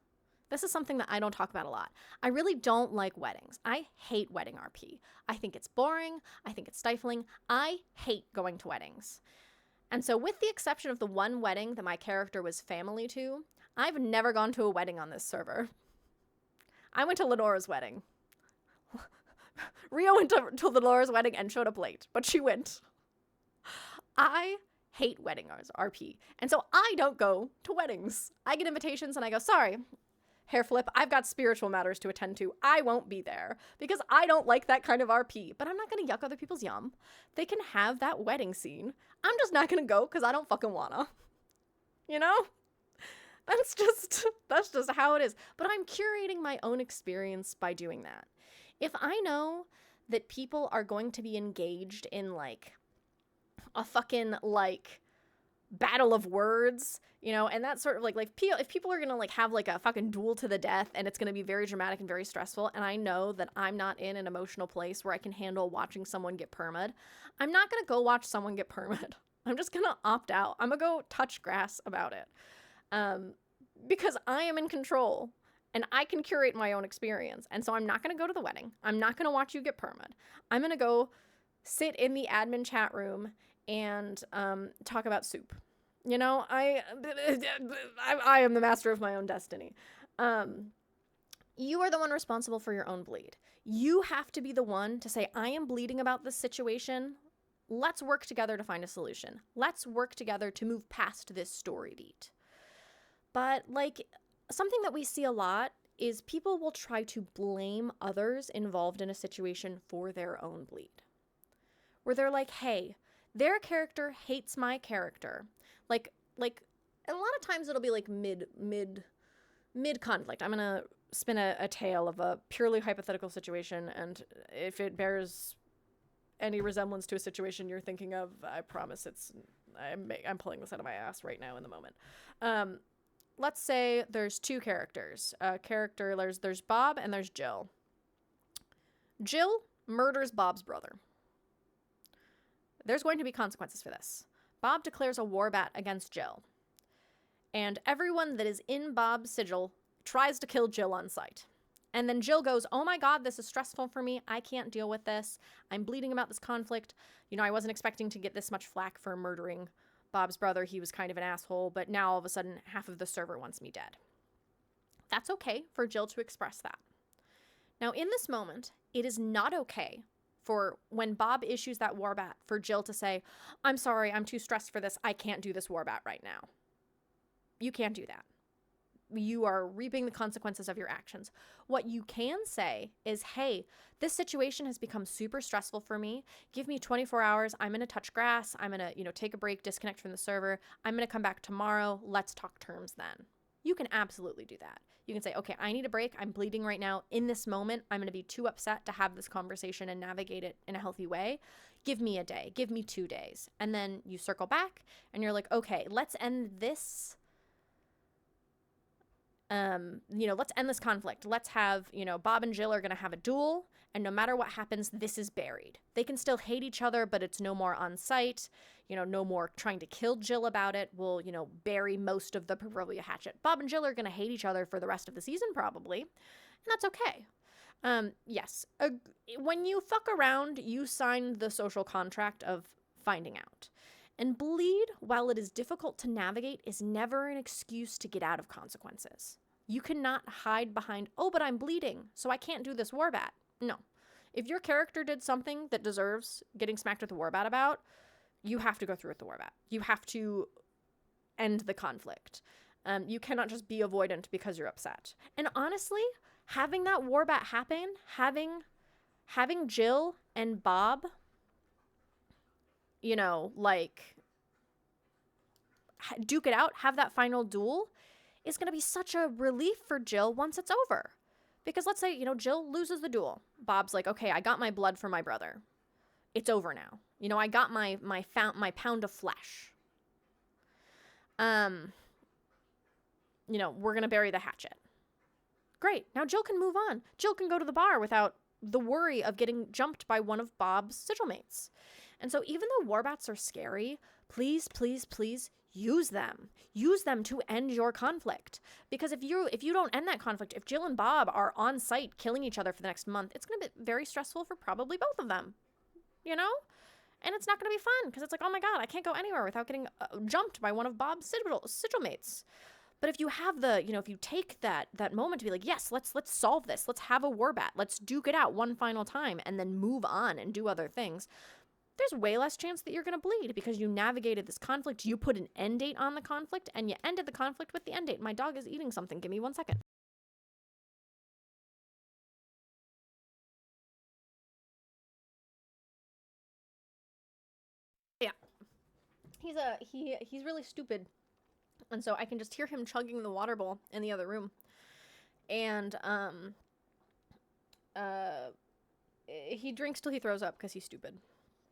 This is something that I don't talk about a lot. I really don't like weddings. I hate wedding RP. I think it's boring. I think it's stifling. I hate going to weddings. And so with the exception of the one wedding that my character was family to, I've never gone to a wedding on this server. I went to Lenora's wedding. Rio went to Lenora's wedding and showed up late, but she went. I hate wedding RP, and so I don't go to weddings. I get invitations and I go, sorry, hair flip, I've got spiritual matters to attend to. I won't be there because I don't like that kind of RP, but I'm not going to yuck other people's yum. They can have that wedding scene. I'm just not going to go because I don't fucking wanna. You know? That's just how it is. But I'm curating my own experience by doing that. If I know that people are going to be engaged in a fucking battle of words, and that sort of if people are gonna have a fucking duel to the death and it's gonna be very dramatic and very stressful, and I know that I'm not in an emotional place where I can handle watching someone get perma'd, I'm not gonna go watch someone get perma'd. I'm just gonna opt out. I'm gonna go touch grass about it. Because I am in control and I can curate my own experience. And so I'm not going to go to the wedding. I'm not going to watch you get perma'd. I'm going to go sit in the admin chat room and talk about soup. I am the master of my own destiny. You are the one responsible for your own bleed. You have to be the one to say, I am bleeding about this situation. Let's work together to find a solution. Let's work together to move past this story beat. But something that we see a lot is people will try to blame others involved in a situation for their own bleed. Where they're like, hey, their character hates my character. Like a lot of times it'll be like mid conflict. I'm gonna spin a tale of a purely hypothetical situation, and if it bears any resemblance to a situation you're thinking of, I promise I'm pulling this out of my ass right now in the moment. Let's say there's two characters. There's Bob and there's Jill. Jill murders Bob's brother. There's going to be consequences for this. Bob declares a war bat against Jill. And everyone that is in Bob's sigil tries to kill Jill on sight. And then Jill goes, oh my God, this is stressful for me. I can't deal with this. I'm bleeding about this conflict. You know, I wasn't expecting to get this much flack for murdering Bob's brother. He was kind of an asshole, but now all of a sudden half of the server wants me dead. That's okay for Jill to express that. Now, in this moment, it is not okay for when Bob issues that war bat for Jill to say, I'm sorry, I'm too stressed for this. I can't do this war bat right now. You can't do that. You are reaping the consequences of your actions. What you can say is, hey, this situation has become super stressful for me. Give me 24 hours. I'm going to touch grass. I'm going to, take a break, disconnect from the server. I'm going to come back tomorrow. Let's talk terms then. You can absolutely do that. You can say, okay, I need a break. I'm bleeding right now. In this moment, I'm going to be too upset to have this conversation and navigate it in a healthy way. Give me a day. Give me 2 days. And then you circle back and you're like, okay, let's end this. Let's end this conflict. Let's have, Bob and Jill are going to have a duel, and no matter what happens, this is buried. They can still hate each other, but it's no more on site, no more trying to kill Jill about it. We'll, bury most of the proverbial hatchet. Bob and Jill are going to hate each other for the rest of the season, probably, and that's okay. Yes, when you fuck around, you sign the social contract of finding out. And bleed, while it is difficult to navigate, is never an excuse to get out of consequences. You cannot hide behind, oh, but I'm bleeding, so I can't do this war bat. No. If your character did something that deserves getting smacked with a war bat about, you have to go through with the war bat. You have to end the conflict. You cannot just be avoidant because you're upset. And honestly, having that war bat happen, having Jill and Bob duke it out, have that final duel, is going to be such a relief for Jill once it's over. Because let's say, Jill loses the duel. Bob's like, okay, I got my blood for my brother. It's over now. I got my pound of flesh. We're going to bury the hatchet. Great. Now Jill can move on. Jill can go to the bar without the worry of getting jumped by one of Bob's sigil mates. And so even though war bats are scary, please, please, please use them. Use them to end your conflict. Because if you don't end that conflict, if Jill and Bob are on site killing each other for the next month, it's going to be very stressful for probably both of them. And it's not going to be fun because it's like, oh my God, I can't go anywhere without getting jumped by one of Bob's sigil mates. But if you have if you take that moment to be like, yes, let's solve this. Let's have a war bat. Let's duke it out one final time and then move on and do other things. There's way less chance that you're going to bleed because you navigated this conflict. You put an end date on the conflict and you ended the conflict with the end date. My dog is eating something. Give me 1 second. Yeah. He's really stupid. And so I can just hear him chugging the water bowl in the other room. And he drinks till he throws up because he's stupid.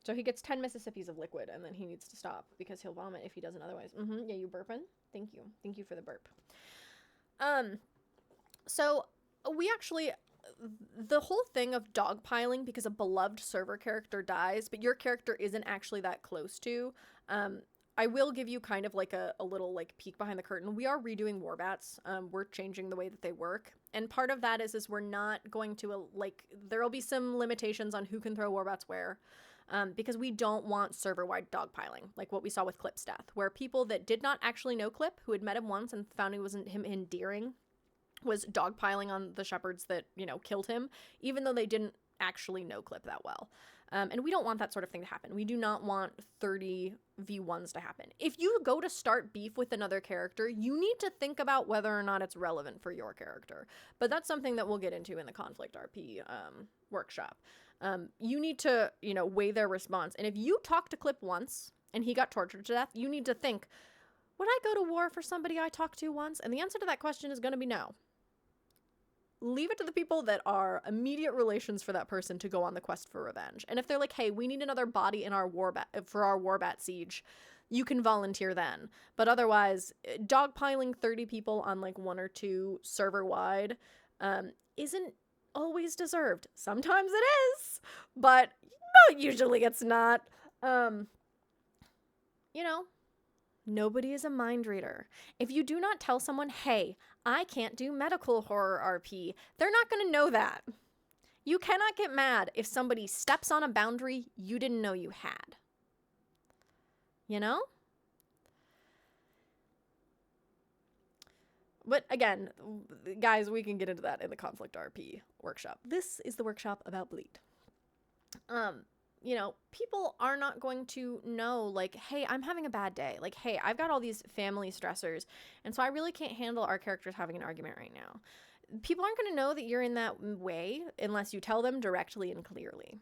So he gets 10 Mississippis of liquid, and then he needs to stop because he'll vomit if he doesn't otherwise. Yeah, you burping? Thank you. Thank you for the burp. So we actually, the whole thing of dogpiling because a beloved server character dies, but your character isn't actually that close to, I will give you kind of like a little like peek behind the curtain. We are redoing war bats. We're changing the way that they work. And part of that is we're not going to, there'll be some limitations on who can throw war bats where. Because we don't want server-wide dogpiling, like what we saw with Clip's death, where people that did not actually know Clip, who had met him once and found him endearing, was dogpiling on the shepherds that, killed him, even though they didn't actually know Clip that well. And we don't want that sort of thing to happen. We do not want 30 v1s to happen. If you go to start beef with another character, you need to think about whether or not it's relevant for your character. But that's something that we'll get into in the Conflict RP workshop. You need to, weigh their response. And if you talked to Clip once and he got tortured to death, you need to think, would I go to war for somebody I talked to once? And the answer to that question is going to be no. Leave it to the people that are immediate relations for that person to go on the quest for revenge. And if they're like, hey, we need another body in our for our Warbat siege, you can volunteer then. But otherwise, dogpiling 30 people on like 1 or 2 server-wide isn't always deserved. Sometimes it is, but usually it's not. Nobody is a mind reader. If you do not tell someone, hey, I can't do medical horror RP, they're not going to know that. You cannot get mad if somebody steps on a boundary you didn't know you had. But again, guys, we can get into that in the conflict RP workshop. This is the workshop about bleed. People are not going to know, like, hey, I'm having a bad day. Like, hey, I've got all these family stressors, and so I really can't handle our characters having an argument right now. People aren't going to know that you're in that way unless you tell them directly and clearly.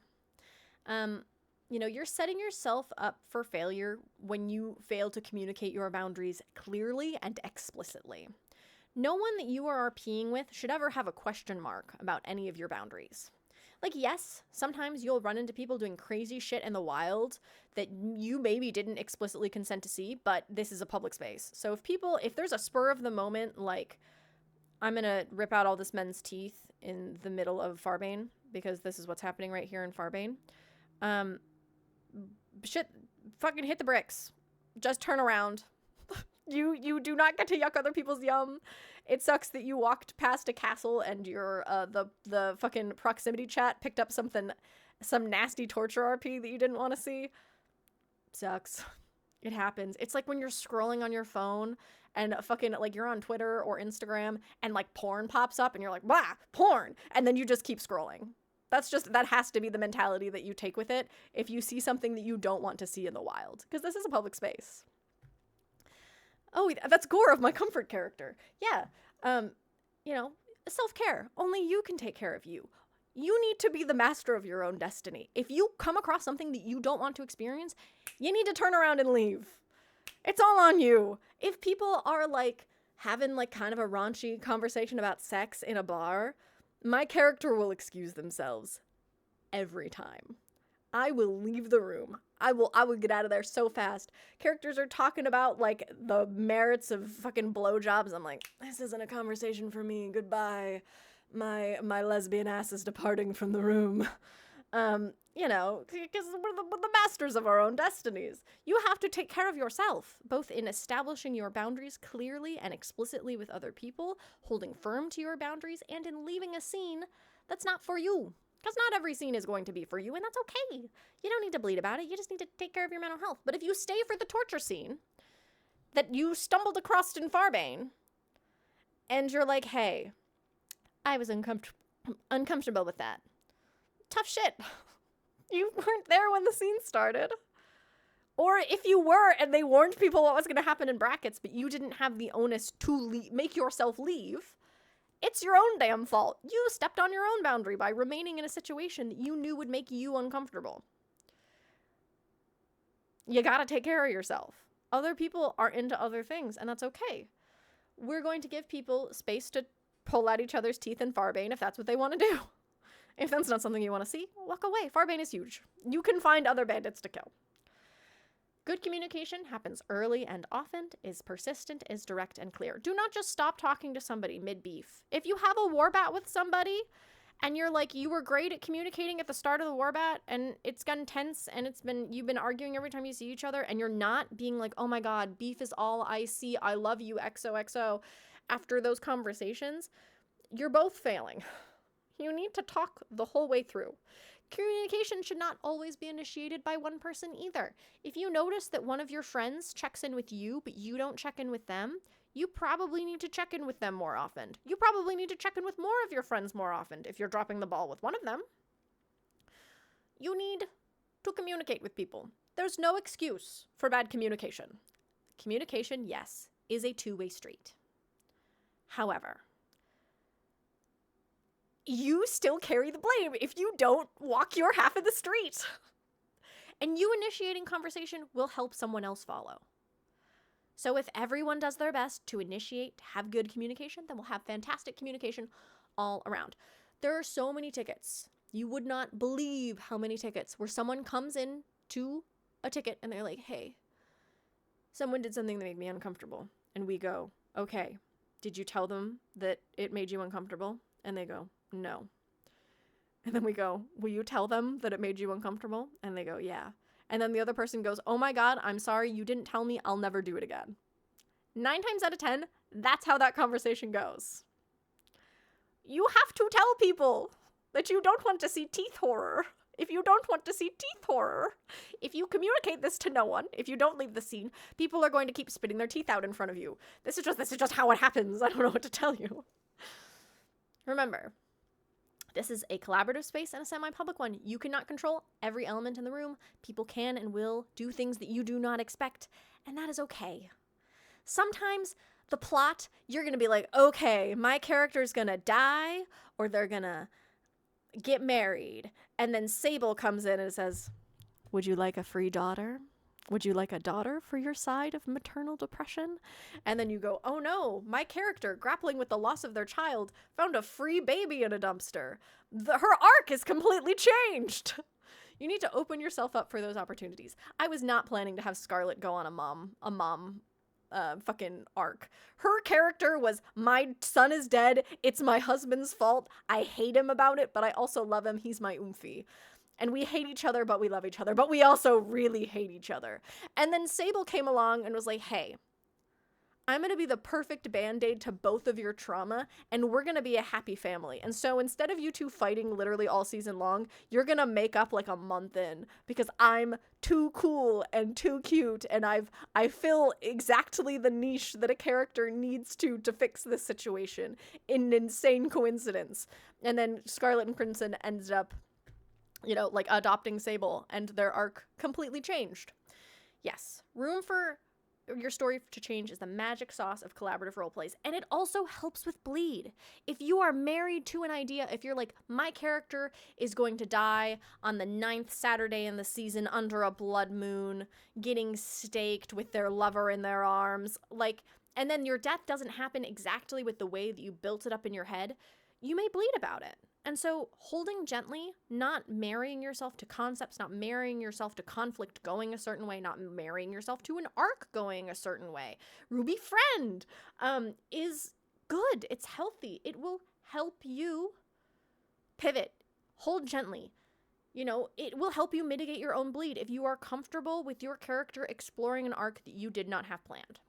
You're setting yourself up for failure when you fail to communicate your boundaries clearly and explicitly. No one that you are RPing with should ever have a question mark about any of your boundaries. Like, yes, sometimes you'll run into people doing crazy shit in the wild that you maybe didn't explicitly consent to see, but this is a public space. So if there's a spur of the moment, like, I'm gonna rip out all this men's teeth in the middle of Farbane, because this is what's happening right here in Farbane, fucking hit the bricks. Just turn around. You do not get to yuck other people's yum. It sucks that you walked past a castle and your the fucking proximity chat picked up some nasty torture RP that you didn't want to see. Sucks. It happens. It's like when you're scrolling on your phone and fucking, like, you're on Twitter or Instagram and, like, porn pops up and you're like, "Bah, porn," and then you just keep scrolling. That has to be the mentality that you take with it if you see something that you don't want to see in the wild, because this is a public space. Oh, that's Gore of my comfort character. Yeah. Self-care. Only you can take care of you. You need to be the master of your own destiny. If you come across something that you don't want to experience, you need to turn around and leave. It's all on you. If people are, like, having, like, kind of a raunchy conversation about sex in a bar, my character will excuse themselves every time. I will leave the room. I will get out of there so fast. Characters are talking about, like, the merits of fucking blowjobs. I'm like, this isn't a conversation for me. Goodbye. My lesbian ass is departing from the room. Because we're the masters of our own destinies. You have to take care of yourself, both in establishing your boundaries clearly and explicitly with other people, holding firm to your boundaries, and in leaving a scene that's not for you. Because not every scene is going to be for you, and that's okay. You don't need to bleed about it. You just need to take care of your mental health. But if you stay for the torture scene that you stumbled across in Farbane, and you're like, hey, I was uncomfortable with that. Tough shit. You weren't there when the scene started. Or if you were, and they warned people what was going to happen in brackets, but you didn't have the onus to make yourself leave, it's your own damn fault. You stepped on your own boundary by remaining in a situation that you knew would make you uncomfortable. You gotta take care of yourself. Other people are into other things, and that's okay. We're going to give people space to pull out each other's teeth in Farbane if that's what they want to do. If that's not something you want to see, walk away. Farbane is huge. You can find other bandits to kill. Good communication happens early and often, is persistent, is direct and clear. Do not just stop talking to somebody mid-beef. If you have a warbat with somebody and you're like, you were great at communicating at the start of the warbat and it's gotten tense and you've been arguing every time you see each other, and you're not being like, oh my God, beef is all I see, I love you, XOXO, after those conversations, you're both failing. You need to talk the whole way through. Communication should not always be initiated by one person either. If you notice that one of your friends checks in with you, but you don't check in with them, you probably need to check in with them more often. You probably need to check in with more of your friends more often if you're dropping the ball with one of them. You need to communicate with people. There's no excuse for bad communication. Communication, yes, is a two-way street. However, you still carry the blame if you don't walk your half of the street. And you initiating conversation will help someone else follow. So if everyone does their best to initiate, to have good communication, then we'll have fantastic communication all around. There are so many tickets. You would not believe how many tickets where someone comes in to a ticket and they're like, hey, someone did something that made me uncomfortable. And we go, okay, did you tell them that it made you uncomfortable? And they go, no. And then we go, will you tell them that it made you uncomfortable? And they go, yeah. And then the other person goes, oh my God, I'm sorry, you didn't tell me, I'll never do it again. 9 times out of 10, that's how that conversation goes. You have to tell people that you don't want to see teeth horror. If you don't want to see teeth horror, if you communicate this to no one, if you don't leave the scene, people are going to keep spitting their teeth out in front of you. This is just how it happens. I don't know what to tell you. Remember, this is a collaborative space and a semi-public one. You cannot control every element in the room. People can and will do things that you do not expect, and that is okay. Sometimes the plot, you're going to be like, okay, my character's going to die, or they're going to get married. And then Sable comes in and says, would you like a free daughter? Would you like a daughter for your side of maternal depression? And then you go, oh no, my character, grappling with the loss of their child, found a free baby in a dumpster. Her arc is completely changed. You need to open yourself up for those opportunities. I was not planning to have Scarlett go on a mom fucking arc. Her character was, my son is dead, it's my husband's fault, I hate him about it, but I also love him, he's my oomphy. And we hate each other, but we love each other, but we also really hate each other. And then Sable came along and was like, hey, I'm going to be the perfect band-aid to both of your trauma, and we're going to be a happy family. And so instead of you two fighting literally all season long, you're going to make up like a month in, because I'm too cool and too cute, and I fill exactly the niche that a character needs to fix this situation in an insane coincidence. And then Scarlet and Crimson ended up, you know, like adopting Sable, and their arc completely changed. Yes, room for your story to change is the magic sauce of collaborative roleplays, and it also helps with bleed. If you are married to an idea, if you're like, my character is going to die on the 9th Saturday in the season under a blood moon, getting staked with their lover in their arms, like, and then your death doesn't happen exactly with the way that you built it up in your head, you may bleed about it. And so holding gently, not marrying yourself to concepts, not marrying yourself to conflict going a certain way, not marrying yourself to an arc going a certain way. Ruby Friend is good. It's healthy. It will help you pivot. Hold gently. You know, it will help you mitigate your own bleed if you are comfortable with your character exploring an arc that you did not have planned.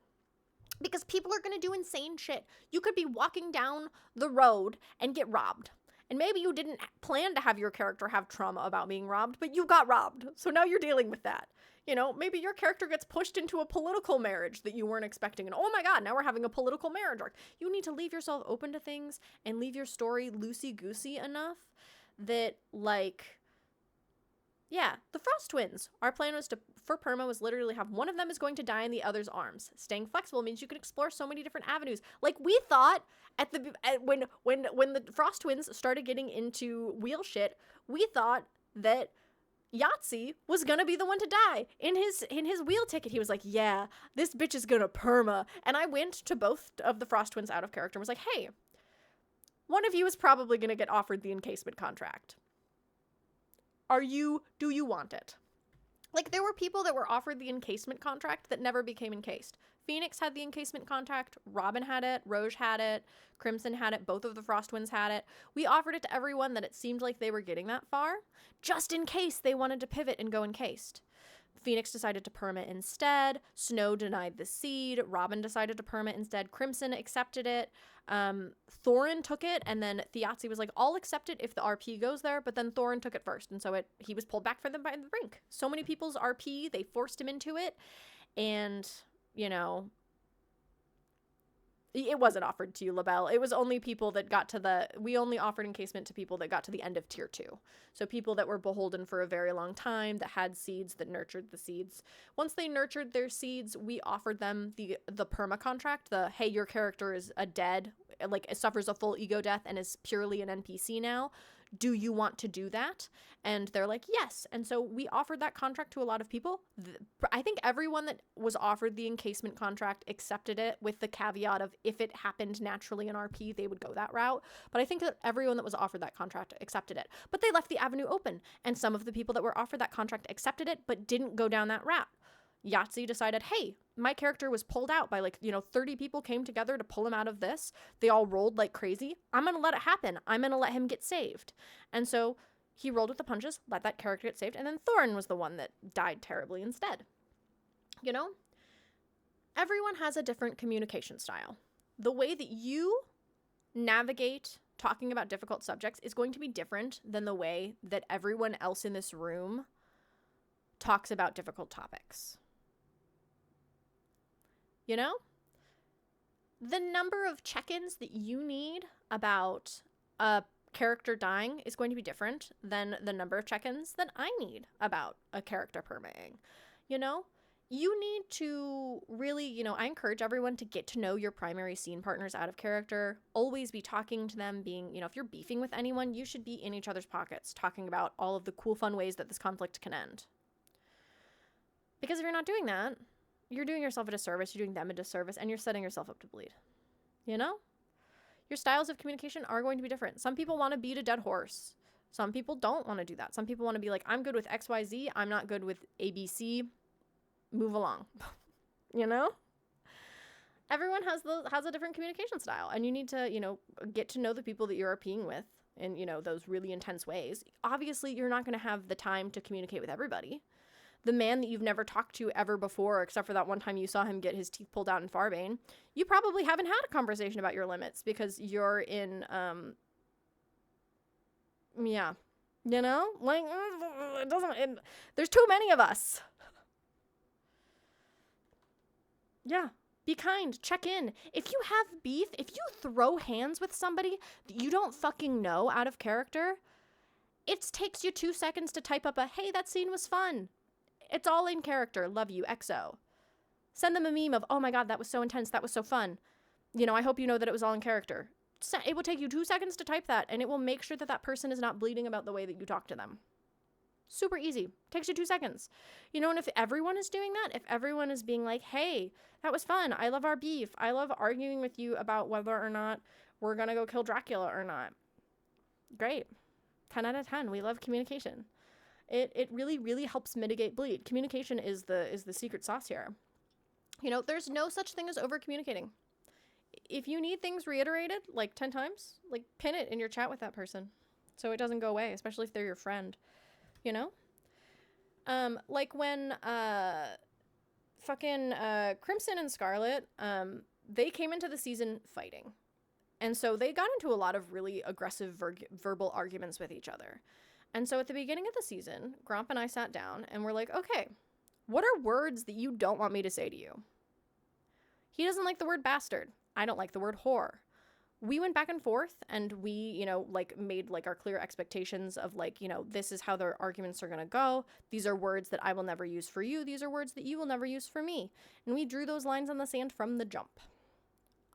Because people are going to do insane shit. You could be walking down the road and get robbed. And maybe you didn't plan to have your character have trauma about being robbed, but you got robbed. So now you're dealing with that. You know, maybe your character gets pushed into a political marriage that you weren't expecting. And oh my God, now we're having a political marriage arc. You need to leave yourself open to things and leave your story loosey-goosey enough that, like, yeah, the Frost twins. Our plan was for Perma was literally have one of them is going to die in the other's arms. Staying flexible means you can explore so many different avenues. Like we thought when the Frost twins started getting into wheel shit, we thought that Yahtzee was gonna be the one to die. In his wheel ticket, he was like, yeah, this bitch is gonna Perma. And I went to both of the Frost twins out of character and was like, hey, one of you is probably gonna get offered the encasement contract. Do you want it? Like, there were people that were offered the encasement contract that never became encased. Phoenix had the encasement contract, Robin had it, Rouge had it, Crimson had it, both of the Frost twins had it. We offered it to everyone that it seemed like they were getting that far, just in case they wanted to pivot and go encased. Phoenix decided to perma instead, Snow denied the seed, Robin decided to perma instead, Crimson accepted it, Thorin took it, and then Thiazi was like, I'll accept it if the RP goes there, but then Thorin took it first, and so he was pulled back from them by the brink. So many people's RP, they forced him into it, and, you know, it wasn't offered to you, LaBelle. It was only people that got to we only offered encasement to people that got to the end of tier 2. So people that were beholden for a very long time, that had seeds, that nurtured the seeds. Once they nurtured their seeds, we offered them the perma contract, hey, your character is dead like suffers a full ego death and is purely an NPC now. Do you want to do that? And they're like, yes. And so we offered that contract to a lot of people. I think everyone that was offered the encasement contract accepted it, with the caveat of if it happened naturally in RP, they would go that route. But I think that everyone that was offered that contract accepted it. But they left the avenue open. And some of the people that were offered that contract accepted it, but didn't go down that route. Yahtzee decided, hey, my character was pulled out by 30 people came together to pull him out of this. They all rolled like crazy. I'm going to let it happen. I'm going to let him get saved. And so he rolled with the punches, let that character get saved. And then Thorin was the one that died terribly instead. You know, everyone has a different communication style. The way that you navigate talking about difficult subjects is going to be different than the way that everyone else in this room talks about difficult topics. You know? The number of check-ins that you need about a character dying is going to be different than the number of check-ins that I need about a character permaing. You know? You need to really, I encourage everyone to get to know your primary scene partners out of character. Always be talking to them, being, if you're beefing with anyone, you should be in each other's pockets, talking about all of the cool, fun ways that this conflict can end. Because if you're not doing that, you're doing yourself a disservice, you're doing them a disservice, and you're setting yourself up to bleed. You know? Your styles of communication are going to be different. Some people want to beat a dead horse. Some people don't want to do that. Some people want to be like, I'm good with XYZ, I'm not good with ABC. Move along. You know? Everyone has a different communication style, and you need to, get to know the people that you're RPing with in, those really intense ways. Obviously, you're not going to have the time to communicate with everybody. The man that you've never talked to ever before, except for that one time you saw him get his teeth pulled out in Farbane, you probably haven't had a conversation about your limits because you're in, yeah, there's too many of us. Yeah. Be kind. Check in. If you have beef, if you throw hands with somebody that you don't fucking know out of character, it takes you 2 seconds to type up a, hey, that scene was fun. It's all in character. Love you, XO. Send them a meme of, oh my god, that was so intense. That was so fun. I hope you know that it was all in character. It will take you 2 seconds to type that, and it will make sure that that person is not bleeding about the way that you talk to them. Super easy. Takes you 2 seconds. And if everyone is doing that, if everyone is being like, hey, that was fun. I love our beef. I love arguing with you about whether or not we're going to go kill Dracula or not. Great. 10 out of 10. We love communication. It really, really helps mitigate bleed. Communication is the secret sauce here. There's no such thing as over communicating. If you need things reiterated like 10 times, like pin it in your chat with that person so it doesn't go away, especially if they're your friend. Like when Crimson and Scarlet, they came into the season fighting. And so they got into a lot of really aggressive verbal arguments with each other. And so at the beginning of the season, Gromp and I sat down and we're like, okay, what are words that you don't want me to say to you? He doesn't like the word bastard. I don't like the word whore. We went back and forth and we, made our clear expectations of this is how their arguments are going to go. These are words that I will never use for you. These are words that you will never use for me. And we drew those lines on the sand from the jump.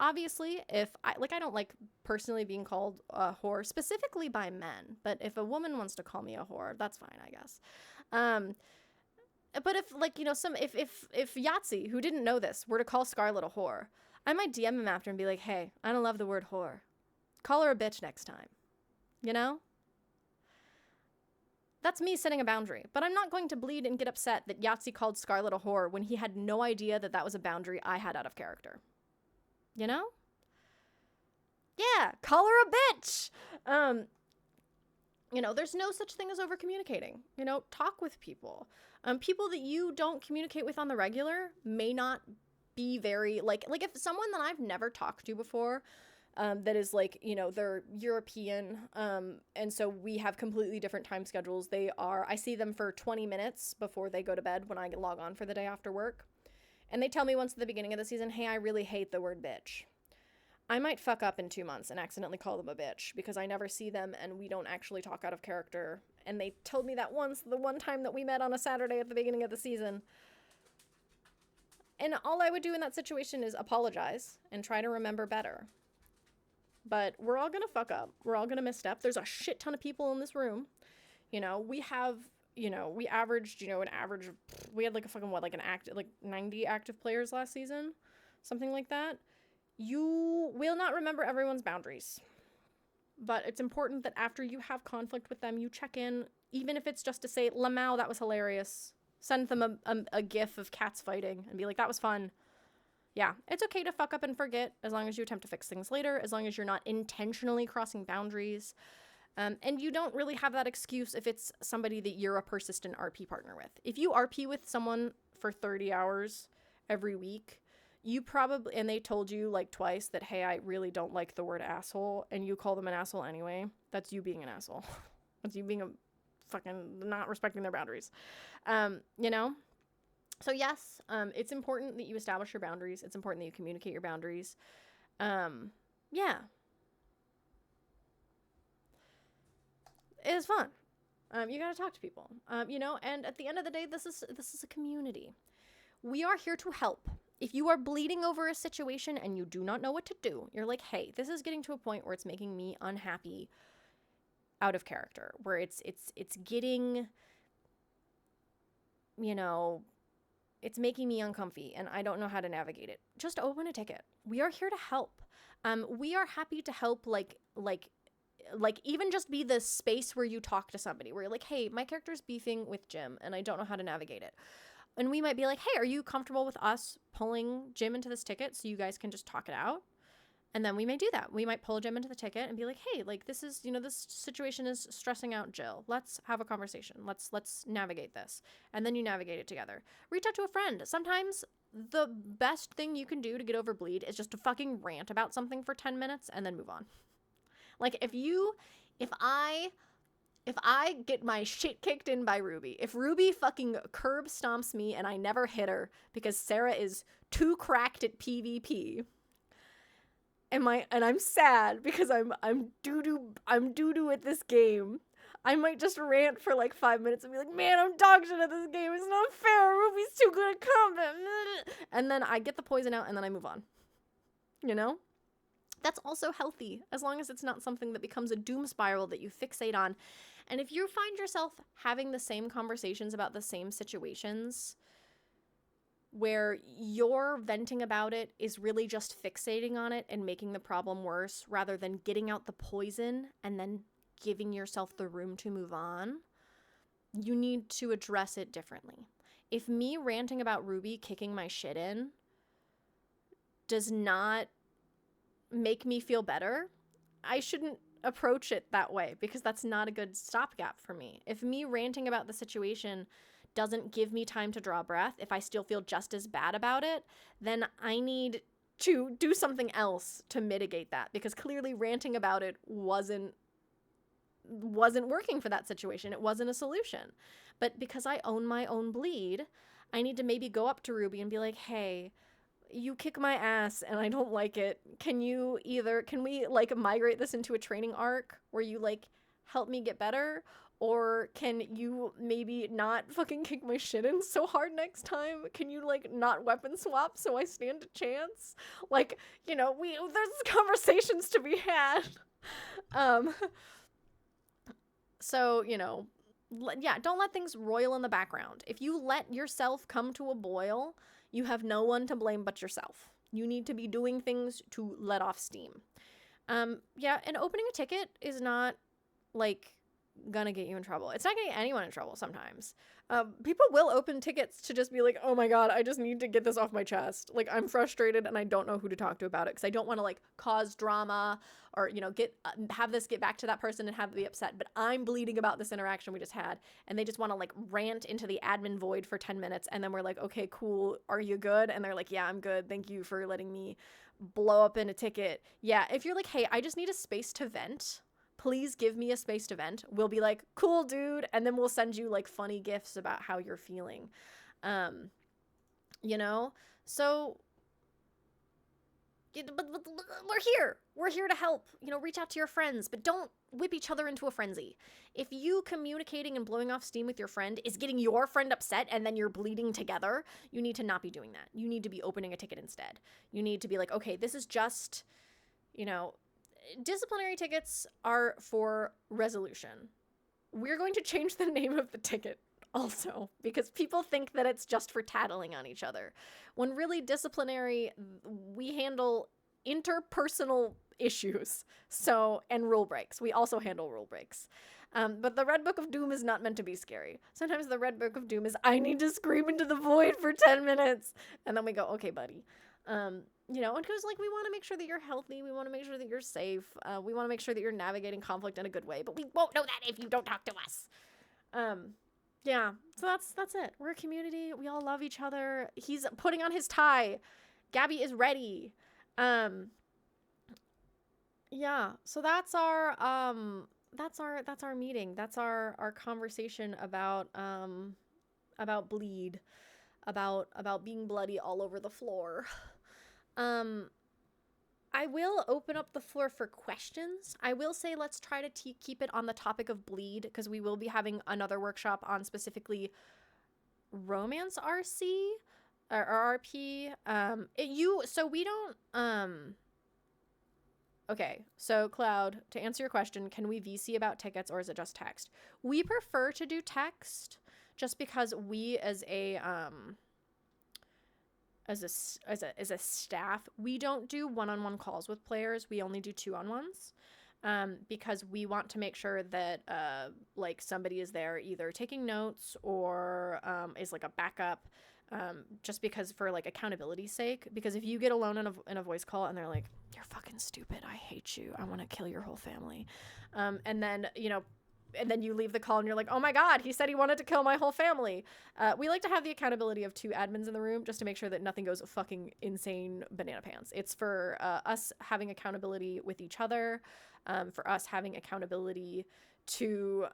Obviously, if I don't like personally being called a whore specifically by men, but if a woman wants to call me a whore, that's fine, I guess. But if Yahtzee, who didn't know this, were to call Scarlet a whore, I might DM him after and be like, hey, I don't love the word whore. Call her a bitch next time. That's me setting a boundary. But I'm not going to bleed and get upset that Yahtzee called Scarlet a whore when he had no idea that that was a boundary I had out of character. Yeah, call her a bitch. There's no such thing as over communicating. Talk with people. People that you don't communicate with on the regular may not be very like if someone that I've never talked to before, that is they're European, and so we have completely different time schedules. I see them for 20 minutes before they go to bed when I log on for the day after work. And they tell me once at the beginning of the season, hey, I really hate the word bitch. I might fuck up in 2 months and accidentally call them a bitch because I never see them and we don't actually talk out of character. And they told me that once, the one time that we met on a Saturday at the beginning of the season. And all I would do in that situation is apologize and try to remember better. but we're all gonna fuck up. We're all gonna misstep. There's a shit ton of people in this room. You know, we have, you know, we averaged, you know, we had like a fucking, like 90 active players last season, something like that. You will not remember everyone's boundaries, but it's important that after you have conflict with them, you check in, even if it's just to say, Lamau, that was hilarious. Send them a gif of cats fighting and be like, that was fun. Yeah, it's okay to fuck up and forget as long as you attempt to fix things later, as long as you're not intentionally crossing boundaries. And you don't really have that excuse if it's somebody that you're a persistent RP partner with. If you RP with someone for 30 hours every week, you probably, and they told you like twice that, hey, I really don't like the word asshole, and you call them an asshole anyway, that's you being an asshole. That's you being a fucking not respecting their boundaries. You know? So yes, it's important that you establish your boundaries. It's important that you communicate your boundaries. Yeah. It is fun. You gotta talk to people. You know, and at the end of the day, this is a community. We are here to help. If you are bleeding over a situation and you do not know what to do, you're like, hey, this is getting to a point where it's making me unhappy, out of character, where it's getting, you know, it's making me uncomfy and I don't know how to navigate it. Just open a ticket. We are here to help. We are happy to help, like even just be the space where you talk to somebody where you're like, hey, my character's beefing with Jim and I don't know how to navigate it. And we might be like, hey, are you comfortable with us pulling Jim into this ticket so you guys can just talk it out? And then we may do that. We might pull Jim into the ticket and be like, hey, like this is, you know, this situation is stressing out Jill. Let's have a conversation. Let's navigate this. And then you navigate it together. Reach out to a friend. Sometimes the best thing you can do to get over bleed is just to fucking rant about something for 10 minutes and then move on. Like if I get my shit kicked in by Ruby, if Ruby fucking curb stomps me and I never hit her because Sarah is too cracked at PvP, and I'm sad because I'm doo-doo at this game, I might just rant for like 5 minutes and be like, man, I'm dog shit at this game. It's not fair. Ruby's too good at combat. And then I get the poison out and then I move on. You know? That's also healthy, as long as it's not something that becomes a doom spiral that you fixate on. And if you find yourself having the same conversations about the same situations, where your venting about it is really just fixating on it and making the problem worse, rather than getting out the poison and then giving yourself the room to move on, you need to address it differently. If me ranting about Ruby kicking my shit in does not make me feel better, I shouldn't approach it that way, because that's not a good stopgap for me. If me ranting about the situation doesn't give me time to draw breath, if I still feel just as bad about it, then I need to do something else to mitigate that, because clearly ranting about it wasn't working for that situation. It wasn't a solution. But because I own my own bleed, I need to maybe go up to Ruby and be like, hey, you kick my ass and I don't like it. Can we like migrate this into a training arc where you like help me get better? Or can you maybe not fucking kick my shit in so hard next time? Can you like not weapon swap so I stand a chance? Like, you know, there's conversations to be had. So, you know, don't let things roil in the background. If you let yourself come to a boil, you have no one to blame but yourself. You need to be doing things to let off steam. And opening a ticket is not like gonna get you in trouble. It's not gonna get anyone in trouble sometimes. People will open tickets to just be like, oh my god, I just need to get this off my chest. Like, I'm frustrated and I don't know who to talk to about it, because I don't want to like cause drama or, you know, have this get back to that person and have them be upset. But I'm bleeding about this interaction we just had, and they just want to like rant into the admin void for 10 minutes, and then we're like, okay, cool, are you good? And they're like, yeah, I'm good, thank you for letting me blow up in a ticket. Yeah, if you're like, hey, I just need a space to vent, please give me a space to vent, we'll be like, cool, dude, and then we'll send you like funny gifs about how you're feeling. You know, so but we're here to help. You know, reach out to your friends, but don't whip each other into a frenzy. If you communicating and blowing off steam with your friend is getting your friend upset and then you're bleeding together, you need to not be doing that. You need to be opening a ticket instead. You need to be like, okay, this is just, you know, disciplinary tickets are for resolution. We're going to change the name of the ticket also, because people think that it's just for tattling on each other, when really disciplinary, we handle interpersonal issues, and rule breaks. We also handle rule breaks. But the Red Book of Doom is not meant to be scary. Sometimes the Red Book of Doom is, I need to scream into the void for 10 minutes. And then we go, okay, buddy. You know, because like we want to make sure that you're healthy. We want to make sure that you're safe. We want to make sure that you're navigating conflict in a good way. But we won't know that if you don't talk to us. Yeah, so that's it. We're a community. We all love each other. He's putting on his tie. Gabby is ready. Yeah, so that's our meeting. That's our conversation about bleed, about being bloody all over the floor. I will open up the floor for questions. I will say let's try to keep it on the topic of bleed, because we will be having another workshop on specifically romance RC or RP. So we don't Okay, so Cloud, to answer your question, can we VC about tickets or is it just text? We prefer to do text just because we as a staff, we don't do one-on-one calls with players. We only do 2-on-1s, because we want to make sure that like somebody is there either taking notes or is like a backup, just because for like accountability's sake. Because if you get alone in a voice call and they're like, you're fucking stupid, I hate you, I want to kill your whole family, and then you leave the call and you're like, oh my god, he said he wanted to kill my whole family. We like to have the accountability of 2 admins in the room just to make sure that nothing goes fucking insane banana pants. It's for us having accountability with each other, for us having accountability to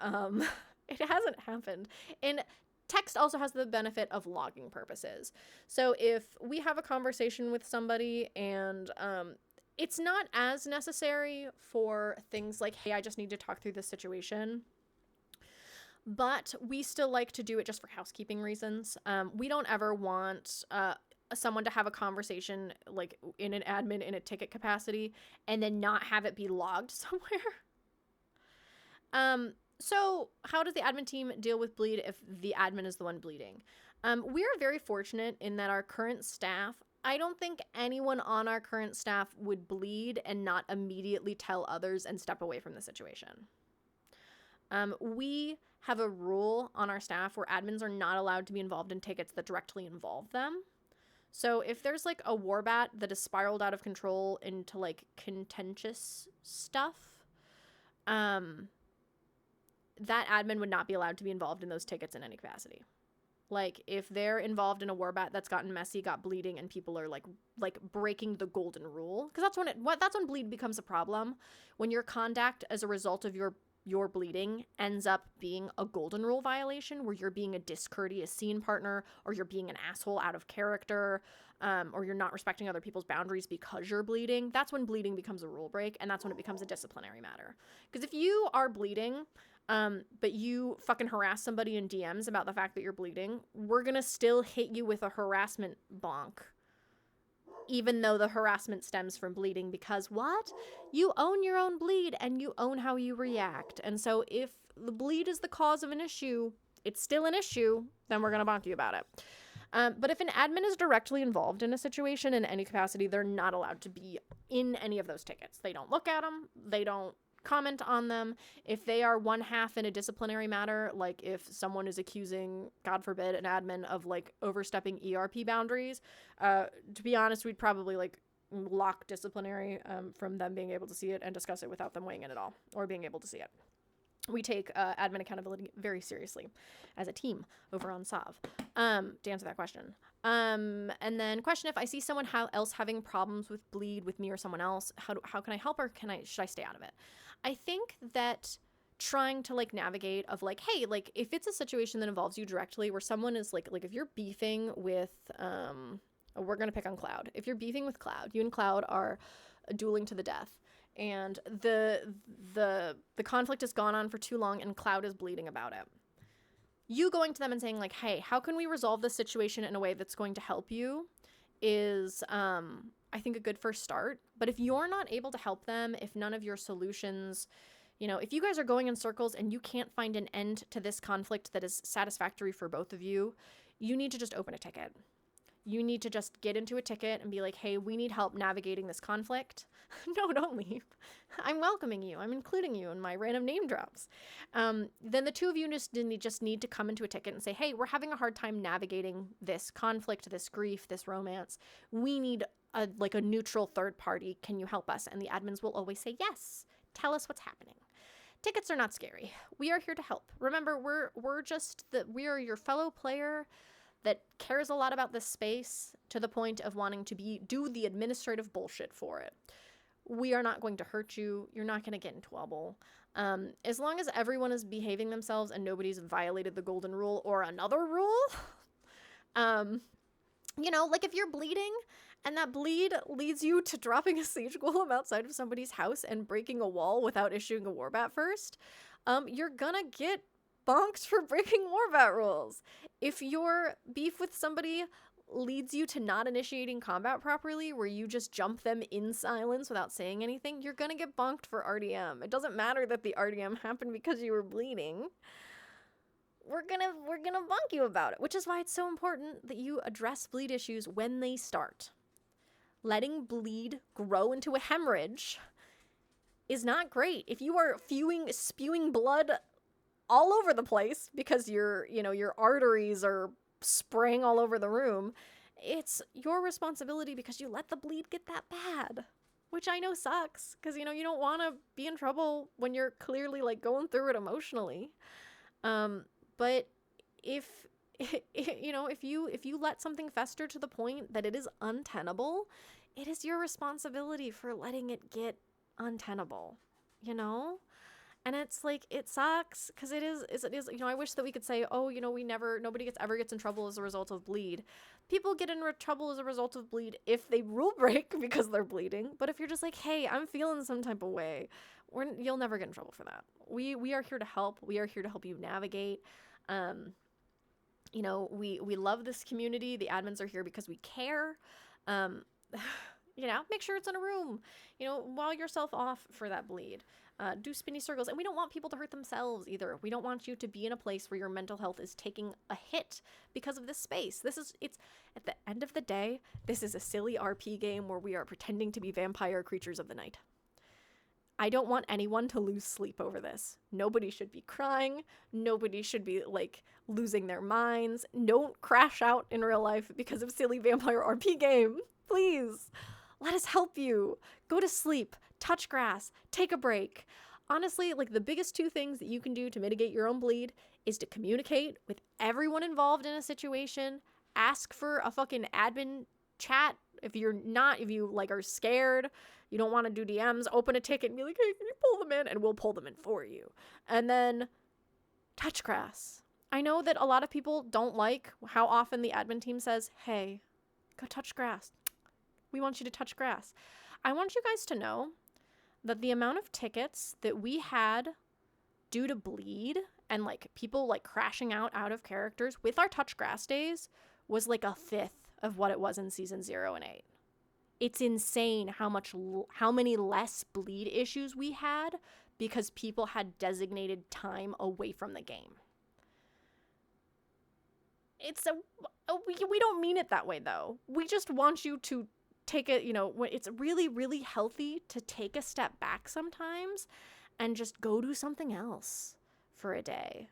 it hasn't happened. And text also has the benefit of logging purposes. So if we have a conversation with somebody and it's not as necessary for things like, hey, I just need to talk through this situation, but we still like to do it just for housekeeping reasons. We don't ever want someone to have a conversation like in an admin in a ticket capacity and then not have it be logged somewhere. So how does the admin team deal with bleed if the admin is the one bleeding? We are very fortunate in that our current staff, I don't think anyone on our current staff would bleed and not immediately tell others and step away from the situation. We have a rule on our staff where admins are not allowed to be involved in tickets that directly involve them. So if there's like a warbat that has spiraled out of control into like contentious stuff, that admin would not be allowed to be involved in those tickets in any capacity. Like if they're involved in a warbat that's gotten messy, got bleeding, and people are like breaking the golden rule, because that's when bleed becomes a problem. When your conduct as a result of your bleeding ends up being a golden rule violation, where you're being a discourteous scene partner, or you're being an asshole out of character, or you're not respecting other people's boundaries because you're bleeding. That's when bleeding becomes a rule break, and that's when it becomes a disciplinary matter. Because if you are bleeding, but you fucking harass somebody in DMs about the fact that you're bleeding, we're gonna still hit you with a harassment bonk, even though the harassment stems from bleeding, because what? You own your own bleed and you own how you react. And so if the bleed is the cause of an issue, it's still an issue, then we're gonna bonk you about it. But if an admin is directly involved in a situation in any capacity, they're not allowed to be in any of those tickets. They don't look at them. They don't comment on them. If they are one half in a disciplinary matter, like if someone is accusing, God forbid, an admin of like overstepping ERP boundaries, to be honest, we'd probably like lock disciplinary from them being able to see it and discuss it without them weighing in at all or being able to see it. We take admin accountability very seriously as a team over on SoV, to answer that question. And then question, if I see someone else having problems with bleed with me or someone else, how can I help, or should I stay out of it? I think that trying to like navigate of like, hey, like if it's a situation that involves you directly, where someone is like if you're beefing with, we're going to pick on Cloud. If you're beefing with Cloud, you and Cloud are dueling to the death, and the conflict has gone on for too long and Cloud is bleeding about it. You going to them and saying like, hey, how can we resolve this situation in a way that's going to help you is, I I think, a good first start. But if you're not able to help them, if none of your solutions, if you guys are going in circles and you can't find an end to this conflict that is satisfactory for both of you, you need to just open a ticket. You need to just get into a ticket and be like, hey, we need help navigating this conflict. No, don't leave. I'm welcoming you. I'm including you in my random name drops. Then the two of you just need to come into a ticket and say, hey, we're having a hard time navigating this conflict, this grief, this romance. We need a neutral third party. Can you help us? And the admins will always say, yes. Tell us what's happening. Tickets are not scary. We are here to help. Remember, we are your fellow player that cares a lot about this space to the point of wanting to do the administrative bullshit for it. We are not going to hurt you. You're not going to get in trouble. As long as everyone is behaving themselves and nobody's violated the golden rule or another rule, if you're bleeding and that bleed leads you to dropping a siege golem outside of somebody's house and breaking a wall without issuing a warbat first, you're gonna get bonked for breaking warbat rules. If your beef with somebody leads you to not initiating combat properly, where you just jump them in silence without saying anything, you're gonna get bonked for RDM. It doesn't matter that the RDM happened because you were bleeding. We're gonna bonk you about it, which is why it's so important that you address bleed issues when they start. Letting bleed grow into a hemorrhage is not great. If you are spewing blood all over the place because your arteries are spraying all over the room, it's your responsibility because you let the bleed get that bad, which I know sucks because you don't want to be in trouble when you're clearly going through it emotionally. But if you let something fester to the point that it is untenable, it is your responsibility for letting it get untenable, And it's it sucks because it is, I wish that we could say, oh, nobody ever gets in trouble as a result of bleed. People get in trouble as a result of bleed if they rule break because they're bleeding. But if you're just hey, I'm feeling some type of way, you'll never get in trouble for that. We are here to help. We are here to help you navigate. We love this community. The admins are here because we care. Make sure it's in a room, wall yourself off for that bleed. Do spinny circles. And we don't want people to hurt themselves either. We don't want you to be in a place where your mental health is taking a hit because of this space. It's at the end of the day, this is a silly RP game where we are pretending to be vampire creatures of the night. I don't want anyone to lose sleep over this. Nobody should be crying. Nobody should be losing their minds. Don't crash out in real life because of silly vampire RP game. Please, let us help you. Go to sleep, touch grass, take a break. Honestly, the biggest two things that you can do to mitigate your own bleed is to communicate with everyone involved in a situation, ask for a fucking admin chat. If you are scared, you don't want to do DMs, open a ticket and be like, hey, can you pull them in? And we'll pull them in for you. And then touch grass. I know that a lot of people don't like how often the admin team says, hey, go touch grass. We want you to touch grass. I want you guys to know that the amount of tickets that we had due to bleed and people crashing out of characters with our touch grass days was a fifth of what it was in season 0 and 8. It's insane how many less bleed issues we had because people had designated time away from the game. We don't mean it that way though. We just want you to take it, when it's really, really healthy to take a step back sometimes and just go do something else for a day,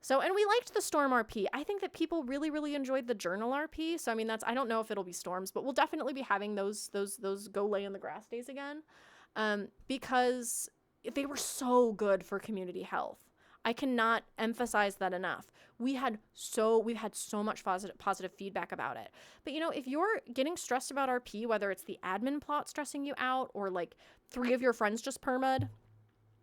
So, and we liked the Storm RP. I think that people really, really enjoyed the Journal RP. So, I don't know if it'll be Storms, but we'll definitely be having those go lay in the grass days again, because they were so good for community health. I cannot emphasize that enough. We've had so much positive feedback about it. But if you're getting stressed about RP, whether it's the admin plot stressing you out or 3 of your friends just perma'd,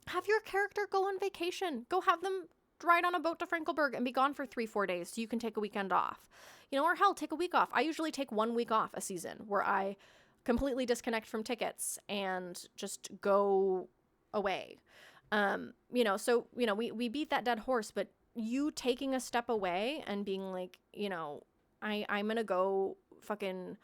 have your character go on vacation. Go have them ride on a boat to Frankelberg and be gone for 3-4 days so you can take a weekend off. Or hell, take a week off. I usually take 1 week off a season where I completely disconnect from tickets and just go away. We beat that dead horse, but you taking a step away and being I'm gonna go fucking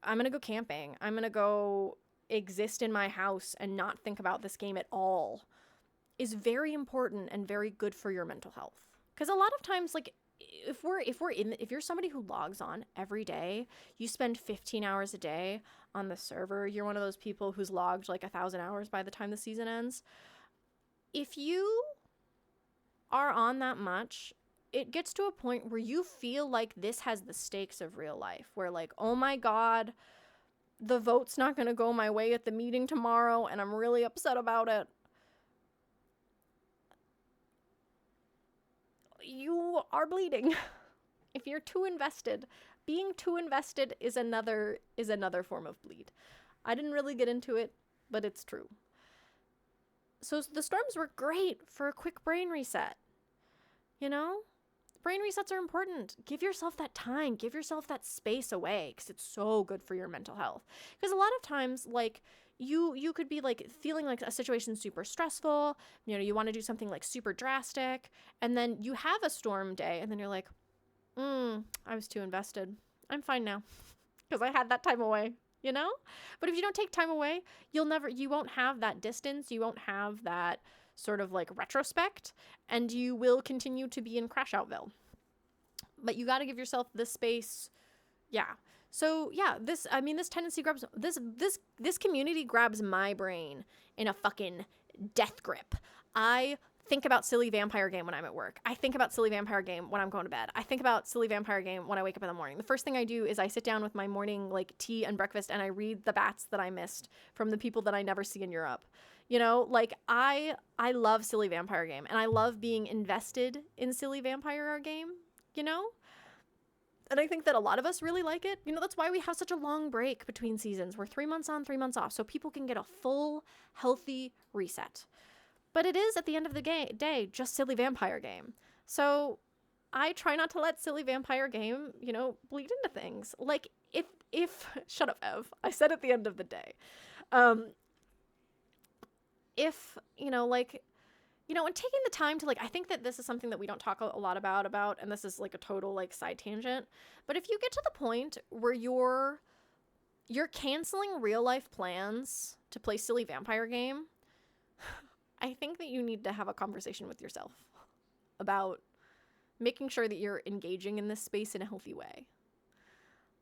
go camping. I'm going to go exist in my house and not think about this game at all is very important and very good for your mental health. Because a lot of times, like, if you're somebody who logs on every day, you spend 15 hours a day on the server, you're one of those people who's logged like 1,000 hours by the time the season ends. If you are on that much, it gets to a point where you feel like this has the stakes of real life, where like, oh my God, the vote's not going to go my way at the meeting tomorrow, and I'm really upset about it. You are bleeding. If you're too invested, being too invested is another form of bleed. I didn't really get into it, but it's true. So the storms were great for a quick brain reset. You know? Brain resets are important. Give yourself that time. Give yourself that space away, because it's so good for your mental health. Because a lot of times, like, you could be like feeling like a situation super stressful, you know, you want to do something like super drastic, and then you have a storm day, and then you're like, I was too invested. I'm fine now because I had that time away, you know? But if you don't take time away, you won't have that distance, you won't have that sort of like retrospect, and you will continue to be in crash outville. But you got to give yourself this space. Yeah. So yeah, this tendency grabs this community grabs my brain in a fucking death grip. I think about Silly Vampire Game when I'm at work. I think about Silly Vampire Game when I'm going to bed. I think about Silly Vampire Game when I wake up in the morning. The first thing I do is I sit down with my morning like tea and breakfast, and I read the bats that I missed from the people that I never see in Europe. You know, like I love Silly Vampire Game, and I love being invested in Silly Vampire Game, you know? And I think that a lot of us really like it. You know, that's why we have such a long break between seasons. We're 3 months on, 3 months off, so people can get a full, healthy reset. But it is, at the end of the day, just Silly Vampire Game. So I try not to let Silly Vampire Game, you know, bleed into things. Like, if shut up, Ev. I said at the end of the day. If, you know, like, you know, and taking the time to, like, I think that this is something that we don't talk a lot about, and this is, like, a total, like, side tangent, but if you get to the point where you're canceling real-life plans to play Silly Vampire Game, I think that you need to have a conversation with yourself about making sure that you're engaging in this space in a healthy way.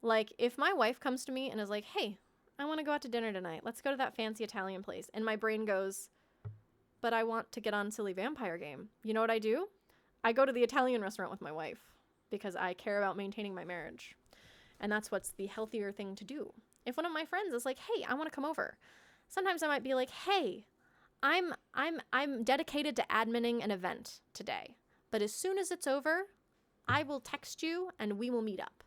Like, if my wife comes to me and is like, hey, I want to go out to dinner tonight, let's go to that fancy Italian place, and my brain goes, but I want to get on Silly Vampire Game. You know what I do? I go to the Italian restaurant with my wife because I care about maintaining my marriage. And that's what's the healthier thing to do. If one of my friends is like, hey, I want to come over, sometimes I might be like, hey, I'm dedicated to adminning an event today, but as soon as it's over, I will text you and we will meet up.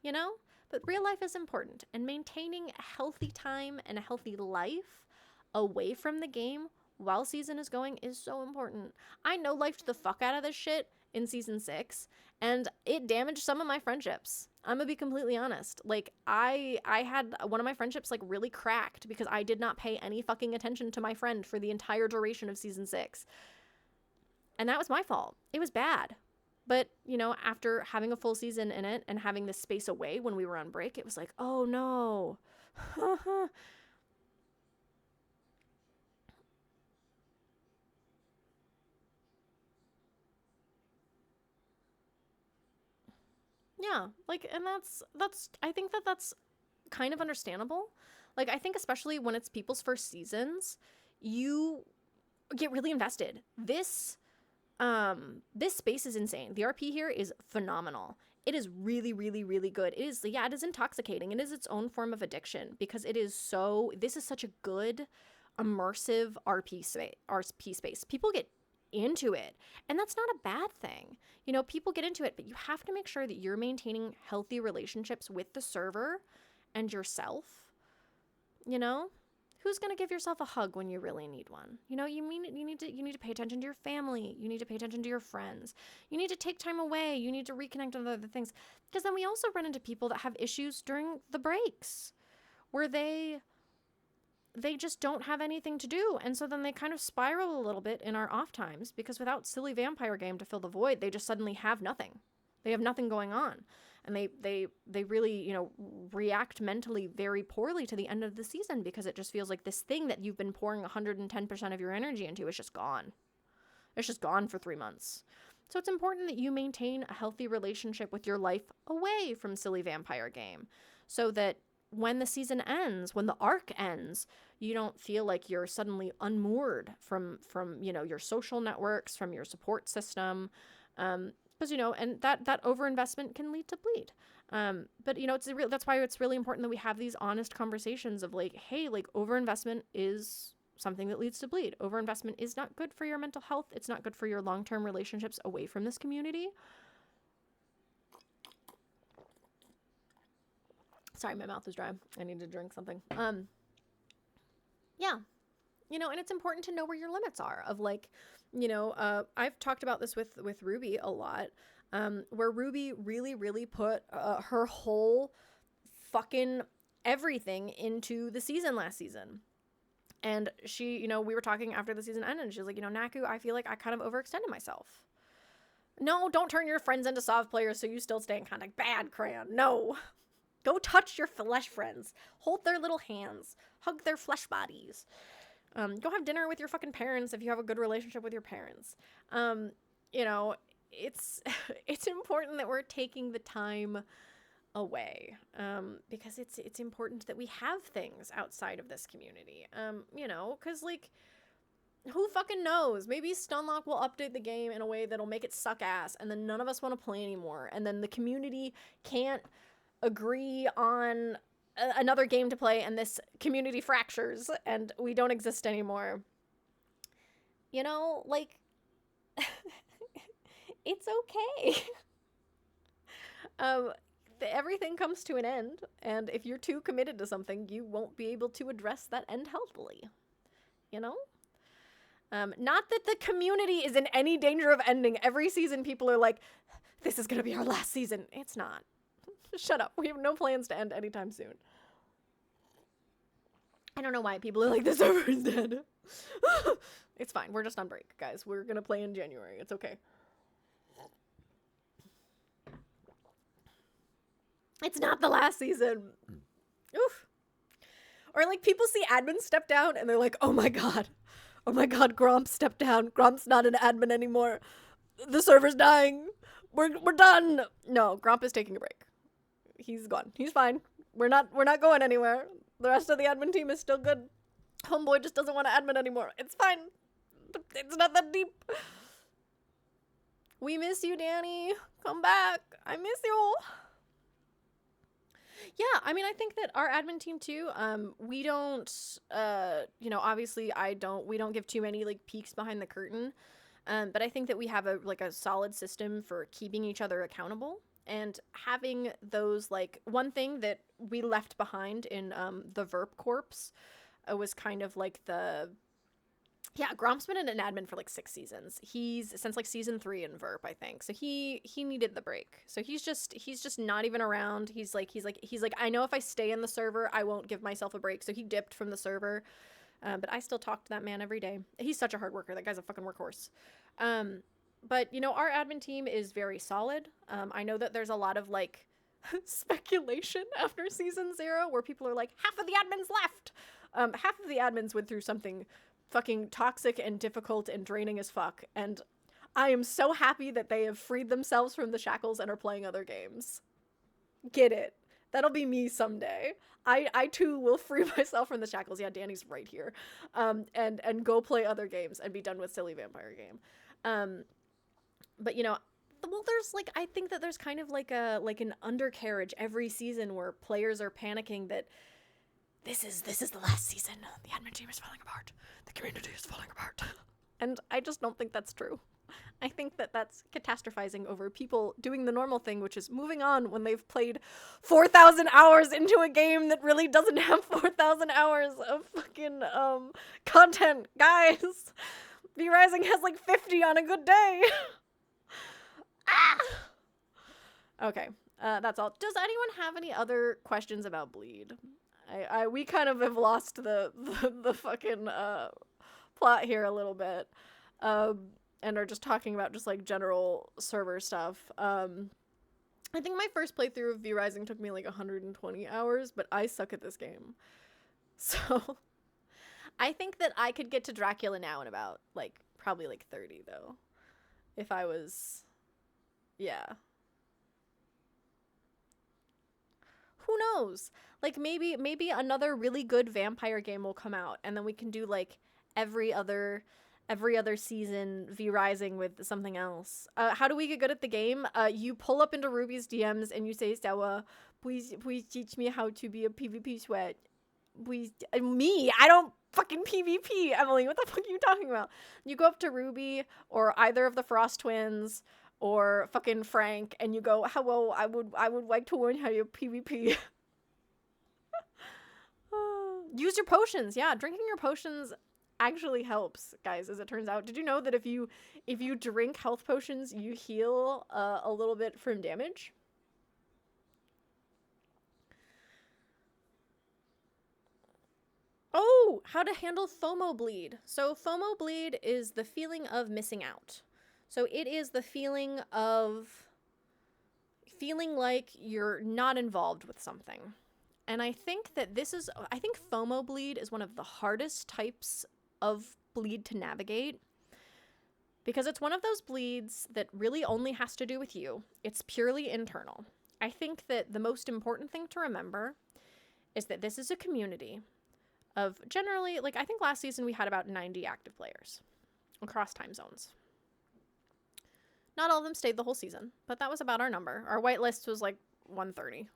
You know? But real life is important, and maintaining a healthy time and a healthy life away from the game while season is going is so important. I no-lifed the fuck out of this shit in season 6, and it damaged some of my friendships. I'm gonna be completely honest. Like, I had one of my friendships, like, really cracked because I did not pay any fucking attention to my friend for the entire duration of season 6. And that was my fault. It was bad. But, you know, after having a full season in it and having this space away when we were on break, it was like, oh no. Yeah, like, and that's I think that that's kind of understandable. Like, I think especially when it's people's first seasons, you get really invested. This space is insane. The RP here is phenomenal. It is really, really, really good. It is intoxicating. It is its own form of addiction because this is such a good immersive RP space. People get into it, and that's not a bad thing. You know, people get into it, but you have to make sure that you're maintaining healthy relationships with the server and yourself. You know, who's going to give yourself a hug when you really need one? You know, you need to pay attention to your family. You need to pay attention to your friends. You need to take time away. You need to reconnect with other things. Because then we also run into people that have issues during the breaks where they just don't have anything to do. And so then they kind of spiral a little bit in our off times because without Silly Vampire Game to fill the void, they just suddenly have nothing. They have nothing going on. and they really, you know, react mentally very poorly to the end of the season, because it just feels like this thing that you've been pouring 110% of your energy into is just gone. It's just gone for 3 months. So it's important that you maintain a healthy relationship with your life away from silly vampire game, so that when the season ends, when the arc ends, you don't feel like you're suddenly unmoored from you know, your social networks, from your support system, because, you know, and that overinvestment can lead to bleed. But, you know, that's why it's really important that we have these honest conversations of like, hey, like, overinvestment is something that leads to bleed. Overinvestment is not good for your mental health. It's not good for your long-term relationships away from this community. Sorry, my mouth is dry. I need to drink something. Yeah. You know, and it's important to know where your limits are of like, you know, I've talked about this with Ruby a lot, where Ruby really, really put her whole fucking everything into the season last season. And she, you know, we were talking after the season ended, and she was like, you know, Naku, I feel like I kind of overextended myself. No, don't turn your friends into SoV players so you still stay in contact. Bad, Crayon. No. Go touch your flesh friends. Hold their little hands. Hug their flesh bodies. Go have dinner with your fucking parents if you have a good relationship with your parents. You know, it's important that we're taking the time away, because it's important that we have things outside of this community. You know, because, like, who fucking knows? Maybe Stunlock will update the game in a way that'll make it suck ass, and then none of us want to play anymore, and then the community can't agree on another game to play, and this community fractures and we don't exist anymore. You know, like, it's okay. Everything comes to an end, and if you're too committed to something, you won't be able to address that end healthily. You know? Not that the community is in any danger of ending. Every season people are like, this is gonna be our last season. It's not. Shut up. We have no plans to end anytime soon. I don't know why people are like, the server is dead. It's fine. We're just on break, guys. We're going to play in January. It's okay. It's not the last season. Oof. Or, like, people see admin step down and they're like, oh my god, Gromp stepped down. Gromp's not an admin anymore. The server's dying. We're done. No, Gromp is taking a break. He's gone. He's fine. We're not going anywhere. The rest of the admin team is still good. Homeboy just doesn't want to admin anymore. It's fine. It's not that deep. We miss you, Danny. Come back. I miss you. Yeah, I mean, I think that our admin team too, we don't, you know, obviously we don't give too many, like, peeks behind the curtain, but I think that we have a solid system for keeping each other accountable. And having those, like, one thing that we left behind in the Verp Corps was kind of like Gromp's been an admin for like 6 seasons. He's since like season 3 in Verp, I think. So he needed the break. So he's just not even around. He's like I know if I stay in the server, I won't give myself a break. So he dipped from the server. But I still talk to that man every day. He's such a hard worker. That guy's a fucking workhorse. But, you know, our admin team is very solid. I know that there's a lot of, like, speculation after season 0 where people are like, half of the admins left. Half of the admins went through something fucking toxic and difficult and draining as fuck. And I am so happy that they have freed themselves from the shackles and are playing other games. Get it. That'll be me someday. I too will free myself from the shackles. Yeah, Danny's right here. And go play other games and be done with silly vampire game. But, you know, well, there's, like, I think that there's kind of like an undercarriage every season where players are panicking that this is the last season. The admin team is falling apart. The community is falling apart. And I just don't think that's true. I think that that's catastrophizing over people doing the normal thing, which is moving on when they've played 4,000 hours into a game that really doesn't have 4,000 hours of fucking content. Guys, V-Rising has like 50 on a good day. Okay, that's all. Does anyone have any other questions about Bleed? We kind of have lost the fucking plot here a little bit, and are just talking about just like general server stuff. I think my first playthrough of V Rising took me like 120 hours, but I suck at this game. So I think that I could get to Dracula now in about like probably like 30 though. If I was, yeah. Who knows? Like maybe another really good vampire game will come out and then we can do like every other season V Rising with something else. How do we get good at the game? You pull up into Ruby's DMs and you say, Stella, please teach me how to be a PvP sweat. Please, me? I don't fucking PvP, Emily. What the fuck are you talking about? You go up to Ruby or either of the Frost twins or fucking Frank and you go, hello, I would like to learn how to PvP. Use your potions. Yeah, drinking your potions actually helps, guys, as it turns out. Did you know that if you drink health potions, you heal a little bit from damage? Oh, how to handle FOMO bleed. So FOMO bleed is the feeling of missing out. So it is the feeling of feeling like you're not involved with something. And I think FOMO bleed is one of the hardest types of bleed to navigate because it's one of those bleeds that really only has to do with you. It's purely internal. I think that the most important thing to remember is that this is a community of generally, like I think last season we had about 90 active players across time zones. Not all of them stayed the whole season, but that was about our number. Our whitelist was like 130.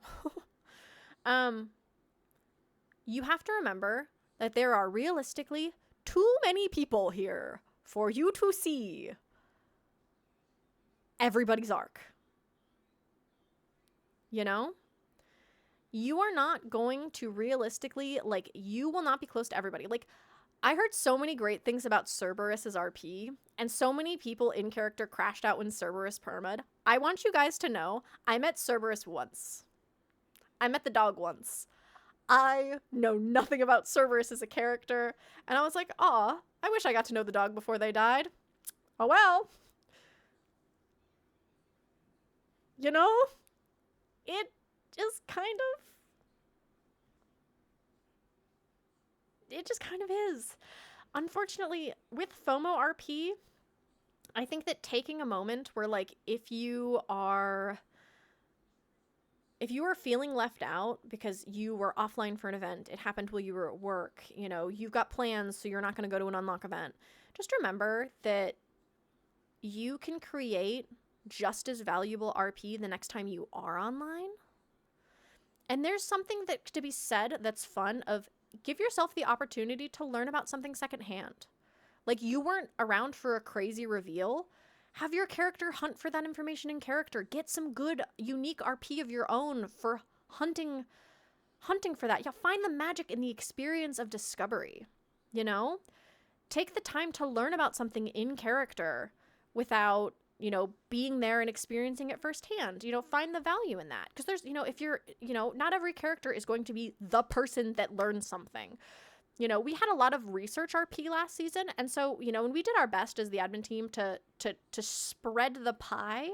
You have to remember that there are realistically too many people here for you to see everybody's arc. You know? You are not going to realistically, like, you will not be close to everybody. Like, I heard so many great things about Cerberus's RP, and so many people in character crashed out when Cerberus perma'd. I want you guys to know, I met Cerberus once. I met the dog once. I know nothing about Cerberus as a character, and I was like, aw, I wish I got to know the dog before they died. Oh well. You know? It just kind of is. Unfortunately, with FOMO RP, I think that taking a moment where, like, if you are feeling left out because you were offline for an event, it happened while you were at work, you know, you've got plans, so you're not going to go to an unlock event, just remember that you can create just as valuable RP the next time you are online. And there's something that to be said that's fun of give yourself the opportunity to learn about something secondhand. Like, you weren't around for a crazy reveal. Have your character hunt for that information in character. Get some good, unique RP of your own for hunting for that. You'll find the magic in the experience of discovery, you know? Take the time to learn about something in character without, you know, being there and experiencing it firsthand. You know, find the value in that. Because there's, you know, if you're, you know, not every character is going to be the person that learns something. You know, we had a lot of research RP last season, and so, you know, and we did our best as the admin team to spread the pie,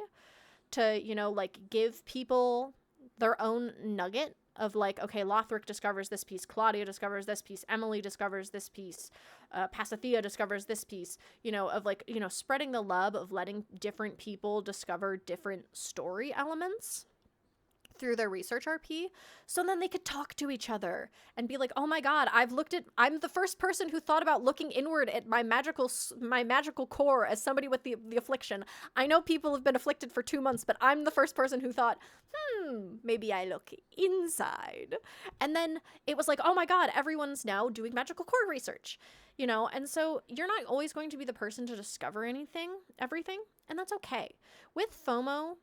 to, you know, like, give people their own nugget of, like, okay, Lothric discovers this piece, Claudia discovers this piece, Emily discovers this piece, Pasithea discovers this piece, you know, of, like, you know, spreading the love of letting different people discover different story elements through their research RP, so then they could talk to each other and be like, oh my god, I'm the first person who thought about looking inward at my magical core as somebody with the affliction. I know people have been afflicted for 2 months, but I'm the first person who thought, maybe I look inside. And then it was like, oh my god, everyone's now doing magical core research, you know? And so you're not always going to be the person to discover everything, and that's okay. With FOMO,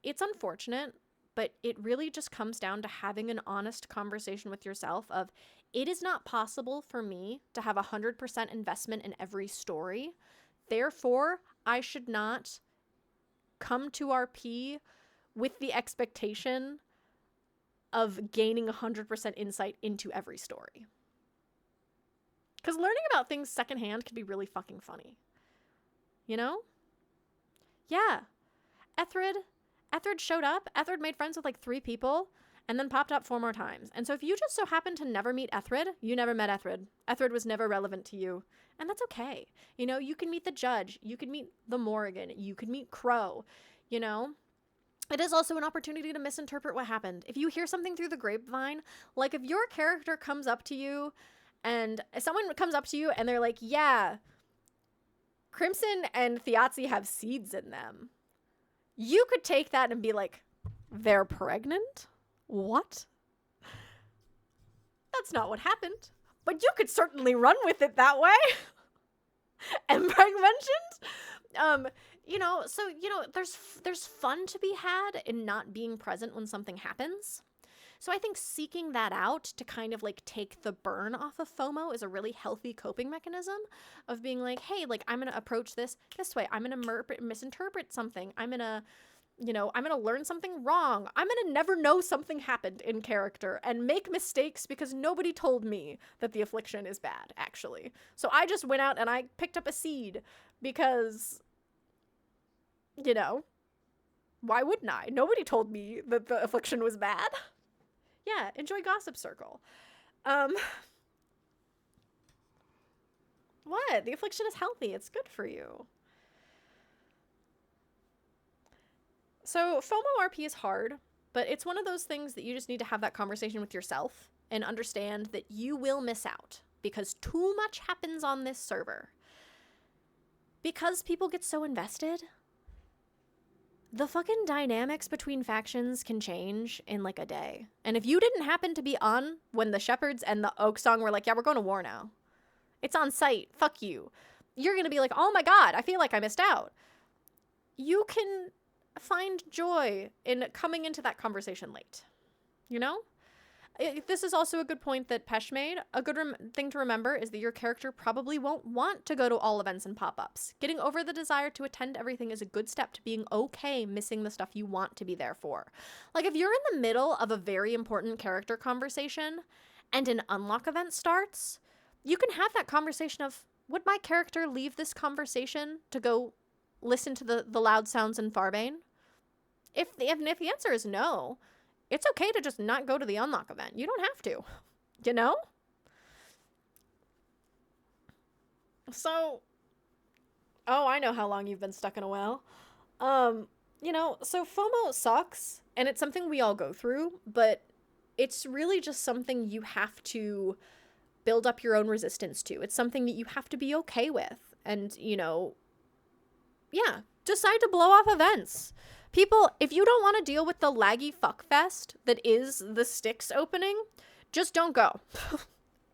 it's unfortunate, but it really just comes down to having an honest conversation with yourself of, it is not possible for me to have 100% investment in every story. Therefore, I should not come to RP with the expectation of gaining 100% insight into every story. Because learning about things secondhand can be really fucking funny. You know? Yeah. Ethrid Ethred showed up. Ethred made friends with like 3 people and then popped up 4 more times. And so if you just so happen to never meet Ethred, you never met Ethred. Ethred was never relevant to you. And that's okay. You know, you can meet the judge. You can meet the Morrigan. You can meet Crow. You know? It is also an opportunity to misinterpret what happened. If you hear something through the grapevine, like if your character comes up to you and someone comes up to you and they're like, yeah, Crimson and Thiazi have seeds in them. You could take that and be like, they're pregnant? What? That's not what happened. But you could certainly run with it that way. And Greg mentioned, you know, so, you know, there's fun to be had in not being present when something happens. So I think seeking that out to kind of like take the burn off of FOMO is a really healthy coping mechanism of being like, hey, like I'm going to approach this way. I'm going to misinterpret something. I'm going to, you know, I'm going to learn something wrong. I'm going to never know something happened in character and make mistakes because nobody told me that the affliction is bad, actually. So I just went out and I picked up a seed because, you know, why wouldn't I? Nobody told me that the affliction was bad. Yeah, enjoy Gossip Circle. What? The affliction is healthy. It's good for you. So FOMO RP is hard, but it's one of those things that you just need to have that conversation with yourself and understand that you will miss out because too much happens on this server. Because people get so invested, the fucking dynamics between factions can change in like a day. And if you didn't happen to be on when the Shepherds and the Oak Song were like, yeah, we're going to war now. It's on site. Fuck you. You're going to be like, oh my God, I feel like I missed out. You can find joy in coming into that conversation late. You know? This is also a good point that Pesh made. A good thing to remember is that your character probably won't want to go to all events and pop-ups. Getting over the desire to attend everything is a good step to being okay missing the stuff you want to be there for. Like if you're in the middle of a very important character conversation and an unlock event starts, you can have that conversation of, would my character leave this conversation to go listen to the loud sounds in Farbane? If the answer is no, it's okay to just not go to the unlock event. You don't have to, you know? So, oh, I know how long you've been stuck in a well. You know, so FOMO sucks, and it's something we all go through, but it's really just something you have to build up your own resistance to. It's something that you have to be okay with, and, you know, yeah, decide to blow off events. People, if you don't want to deal with the laggy fuckfest that is the Styx opening, just don't go.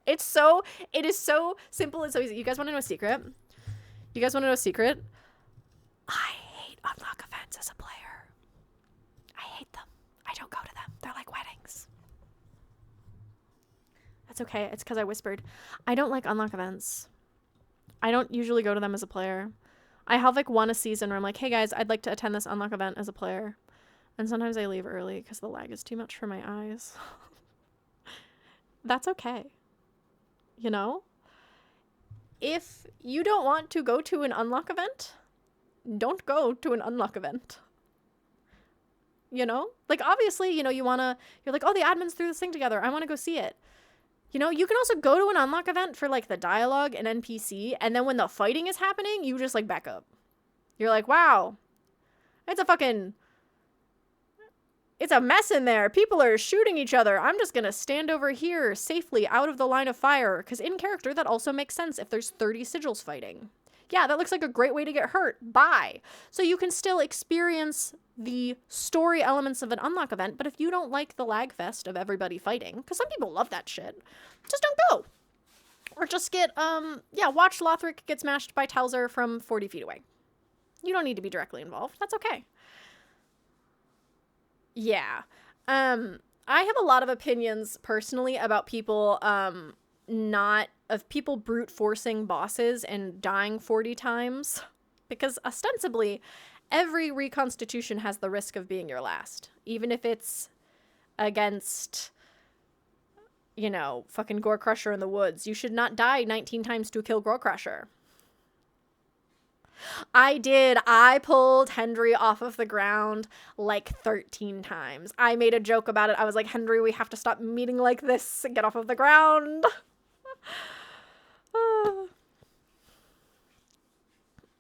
It is so simple and so easy. You guys want to know a secret? I hate unlock events as a player. I hate them. I don't go to them. They're like weddings. That's okay. It's because I whispered. I don't like unlock events. I don't usually go to them as a player. I have like one a season where I'm like, hey guys, I'd like to attend this unlock event as a player. And sometimes I leave early because the lag is too much for my eyes. That's okay. You know? If you don't want to go to an unlock event, don't go to an unlock event. You know? Like obviously, you know, you're like, oh, the admins threw this thing together. I want to go see it. You know, you can also go to an unlock event for, like, the dialogue and NPC, and then when the fighting is happening, you just, like, back up. You're like, wow, it's a mess in there. People are shooting each other. I'm just gonna stand over here safely out of the line of fire, because in character, that also makes sense if there's 30 sigils fighting. Yeah, that looks like a great way to get hurt. Bye. So you can still experience the story elements of an unlock event, but if you don't like the lag fest of everybody fighting, because some people love that shit, just don't go. Or just get, watch Lothric get smashed by Talzar from 40 feet away. You don't need to be directly involved. That's okay. Yeah. I have a lot of opinions personally about people, people brute forcing bosses and dying 40 times, because ostensibly every reconstitution has the risk of being your last, even if it's against, you know, fucking Gore Crusher in the woods. You should not die 19 times to kill Gore Crusher. I did. I pulled Hendry off of the ground like 13 times. I made a joke about it. I was like, Hendry, we have to stop meeting like this and get off of the ground.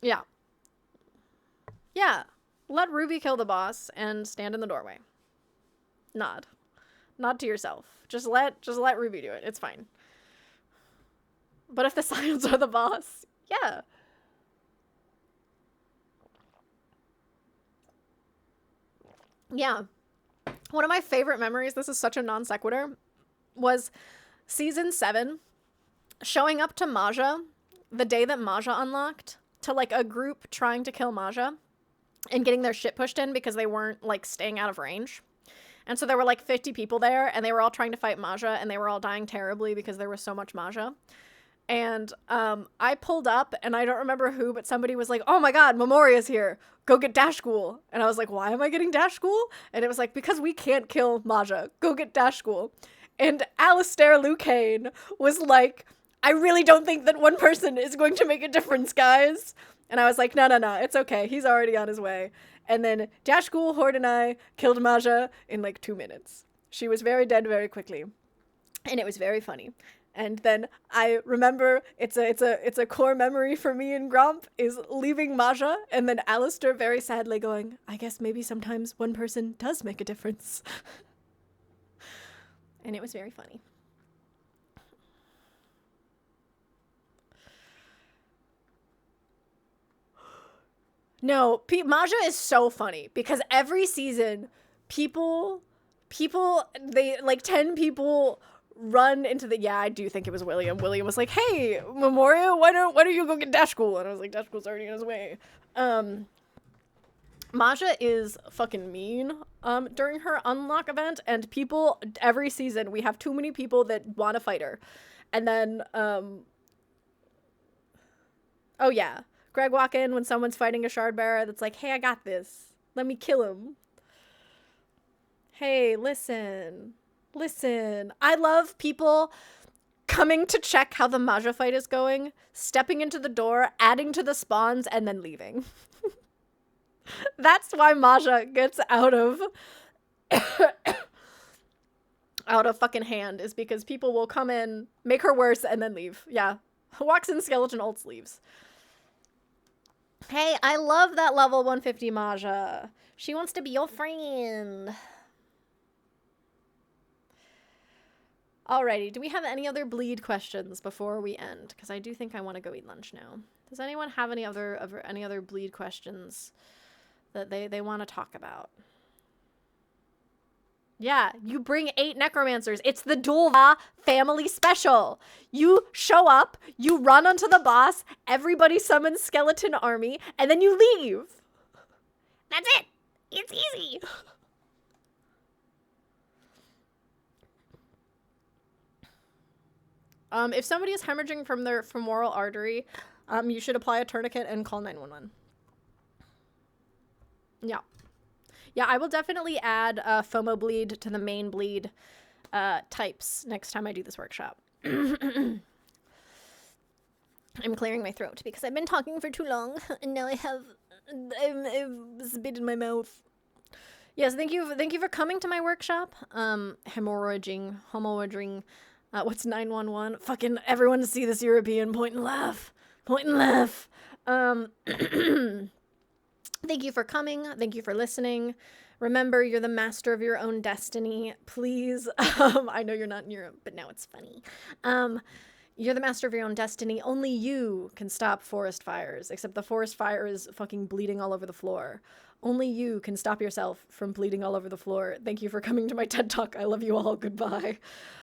Yeah. Yeah. Let Ruby kill the boss and stand in the doorway. Nod. Nod to yourself. Just let Ruby do it. It's fine. But if the Scions are the boss, yeah. Yeah. One of my favorite memories, this is such a non sequitur, was season 7 showing up to Maja the day that Maja unlocked to like a group trying to kill Maja and getting their shit pushed in because they weren't like staying out of range. And so there were like 50 people there and they were all trying to fight Maja and they were all dying terribly because there was so much Maja. And I pulled up and I don't remember who, but somebody was like, oh my god, Memoria's here. Go get Dashghoul. And I was like, why am I getting Dashghoul? And it was like, because we can't kill Maja. Go get Dashghoul. And Alistair Lucane was like, I really don't think that one person is going to make a difference, guys. And I was like, no, it's okay. He's already on his way. And then Dashghoul, Horde, and I killed Maja in like 2 minutes. She was very dead very quickly. And it was very funny. And then I remember it's a core memory for me and Gromp is leaving Maja and then Alistair very sadly going, I guess maybe sometimes one person does make a difference. And it was very funny. No, Maja is so funny because every season people, they like 10 people run into the, yeah, I do think it was William. William was like, hey, Memoria, why don't you go get Dashghoul? And I was like, Dashghoul's already on his way. Maja is fucking mean during her unlock event, and people, every season, we have too many people that want to fight her. And then, oh yeah, Greg walk in when someone's fighting a shard bearer that's like, hey, I got this. Let me kill him. Hey, listen. I love people coming to check how the Maja fight is going, stepping into the door, adding to the spawns, and then leaving. That's why Maja gets out of fucking hand, is because people will come in, make her worse, and then leave. Yeah. Walks in, skeleton ults, leaves. Hey, I love that level 150 Maja. She wants to be your friend. Alrighty, do we have any other bleed questions before we end? Because I do think I want to go eat lunch now. Does anyone have any other bleed questions that they want to talk about? Yeah, you bring 8 necromancers. It's the Dulva family special. You show up, you run onto the boss, everybody summons skeleton army, and then you leave. That's it. It's easy. If somebody is hemorrhaging from their femoral artery, you should apply a tourniquet and call 911. Yeah. Yeah, I will definitely add FOMO bleed to the main bleed types next time I do this workshop. I'm clearing my throat because I've been talking for too long and now I have spit in my mouth. Yes, thank you for coming to my workshop. Hemorrhaging. What's 911? Fucking everyone to see this European point and laugh. Thank you for coming. Thank you for listening. Remember, you're the master of your own destiny. Please. I know you're not in Europe, but now it's funny. You're the master of your own destiny. Only you can stop forest fires, except the forest fire is fucking bleeding all over the floor. Only you can stop yourself from bleeding all over the floor. Thank you for coming to my TED Talk. I love you all. Goodbye.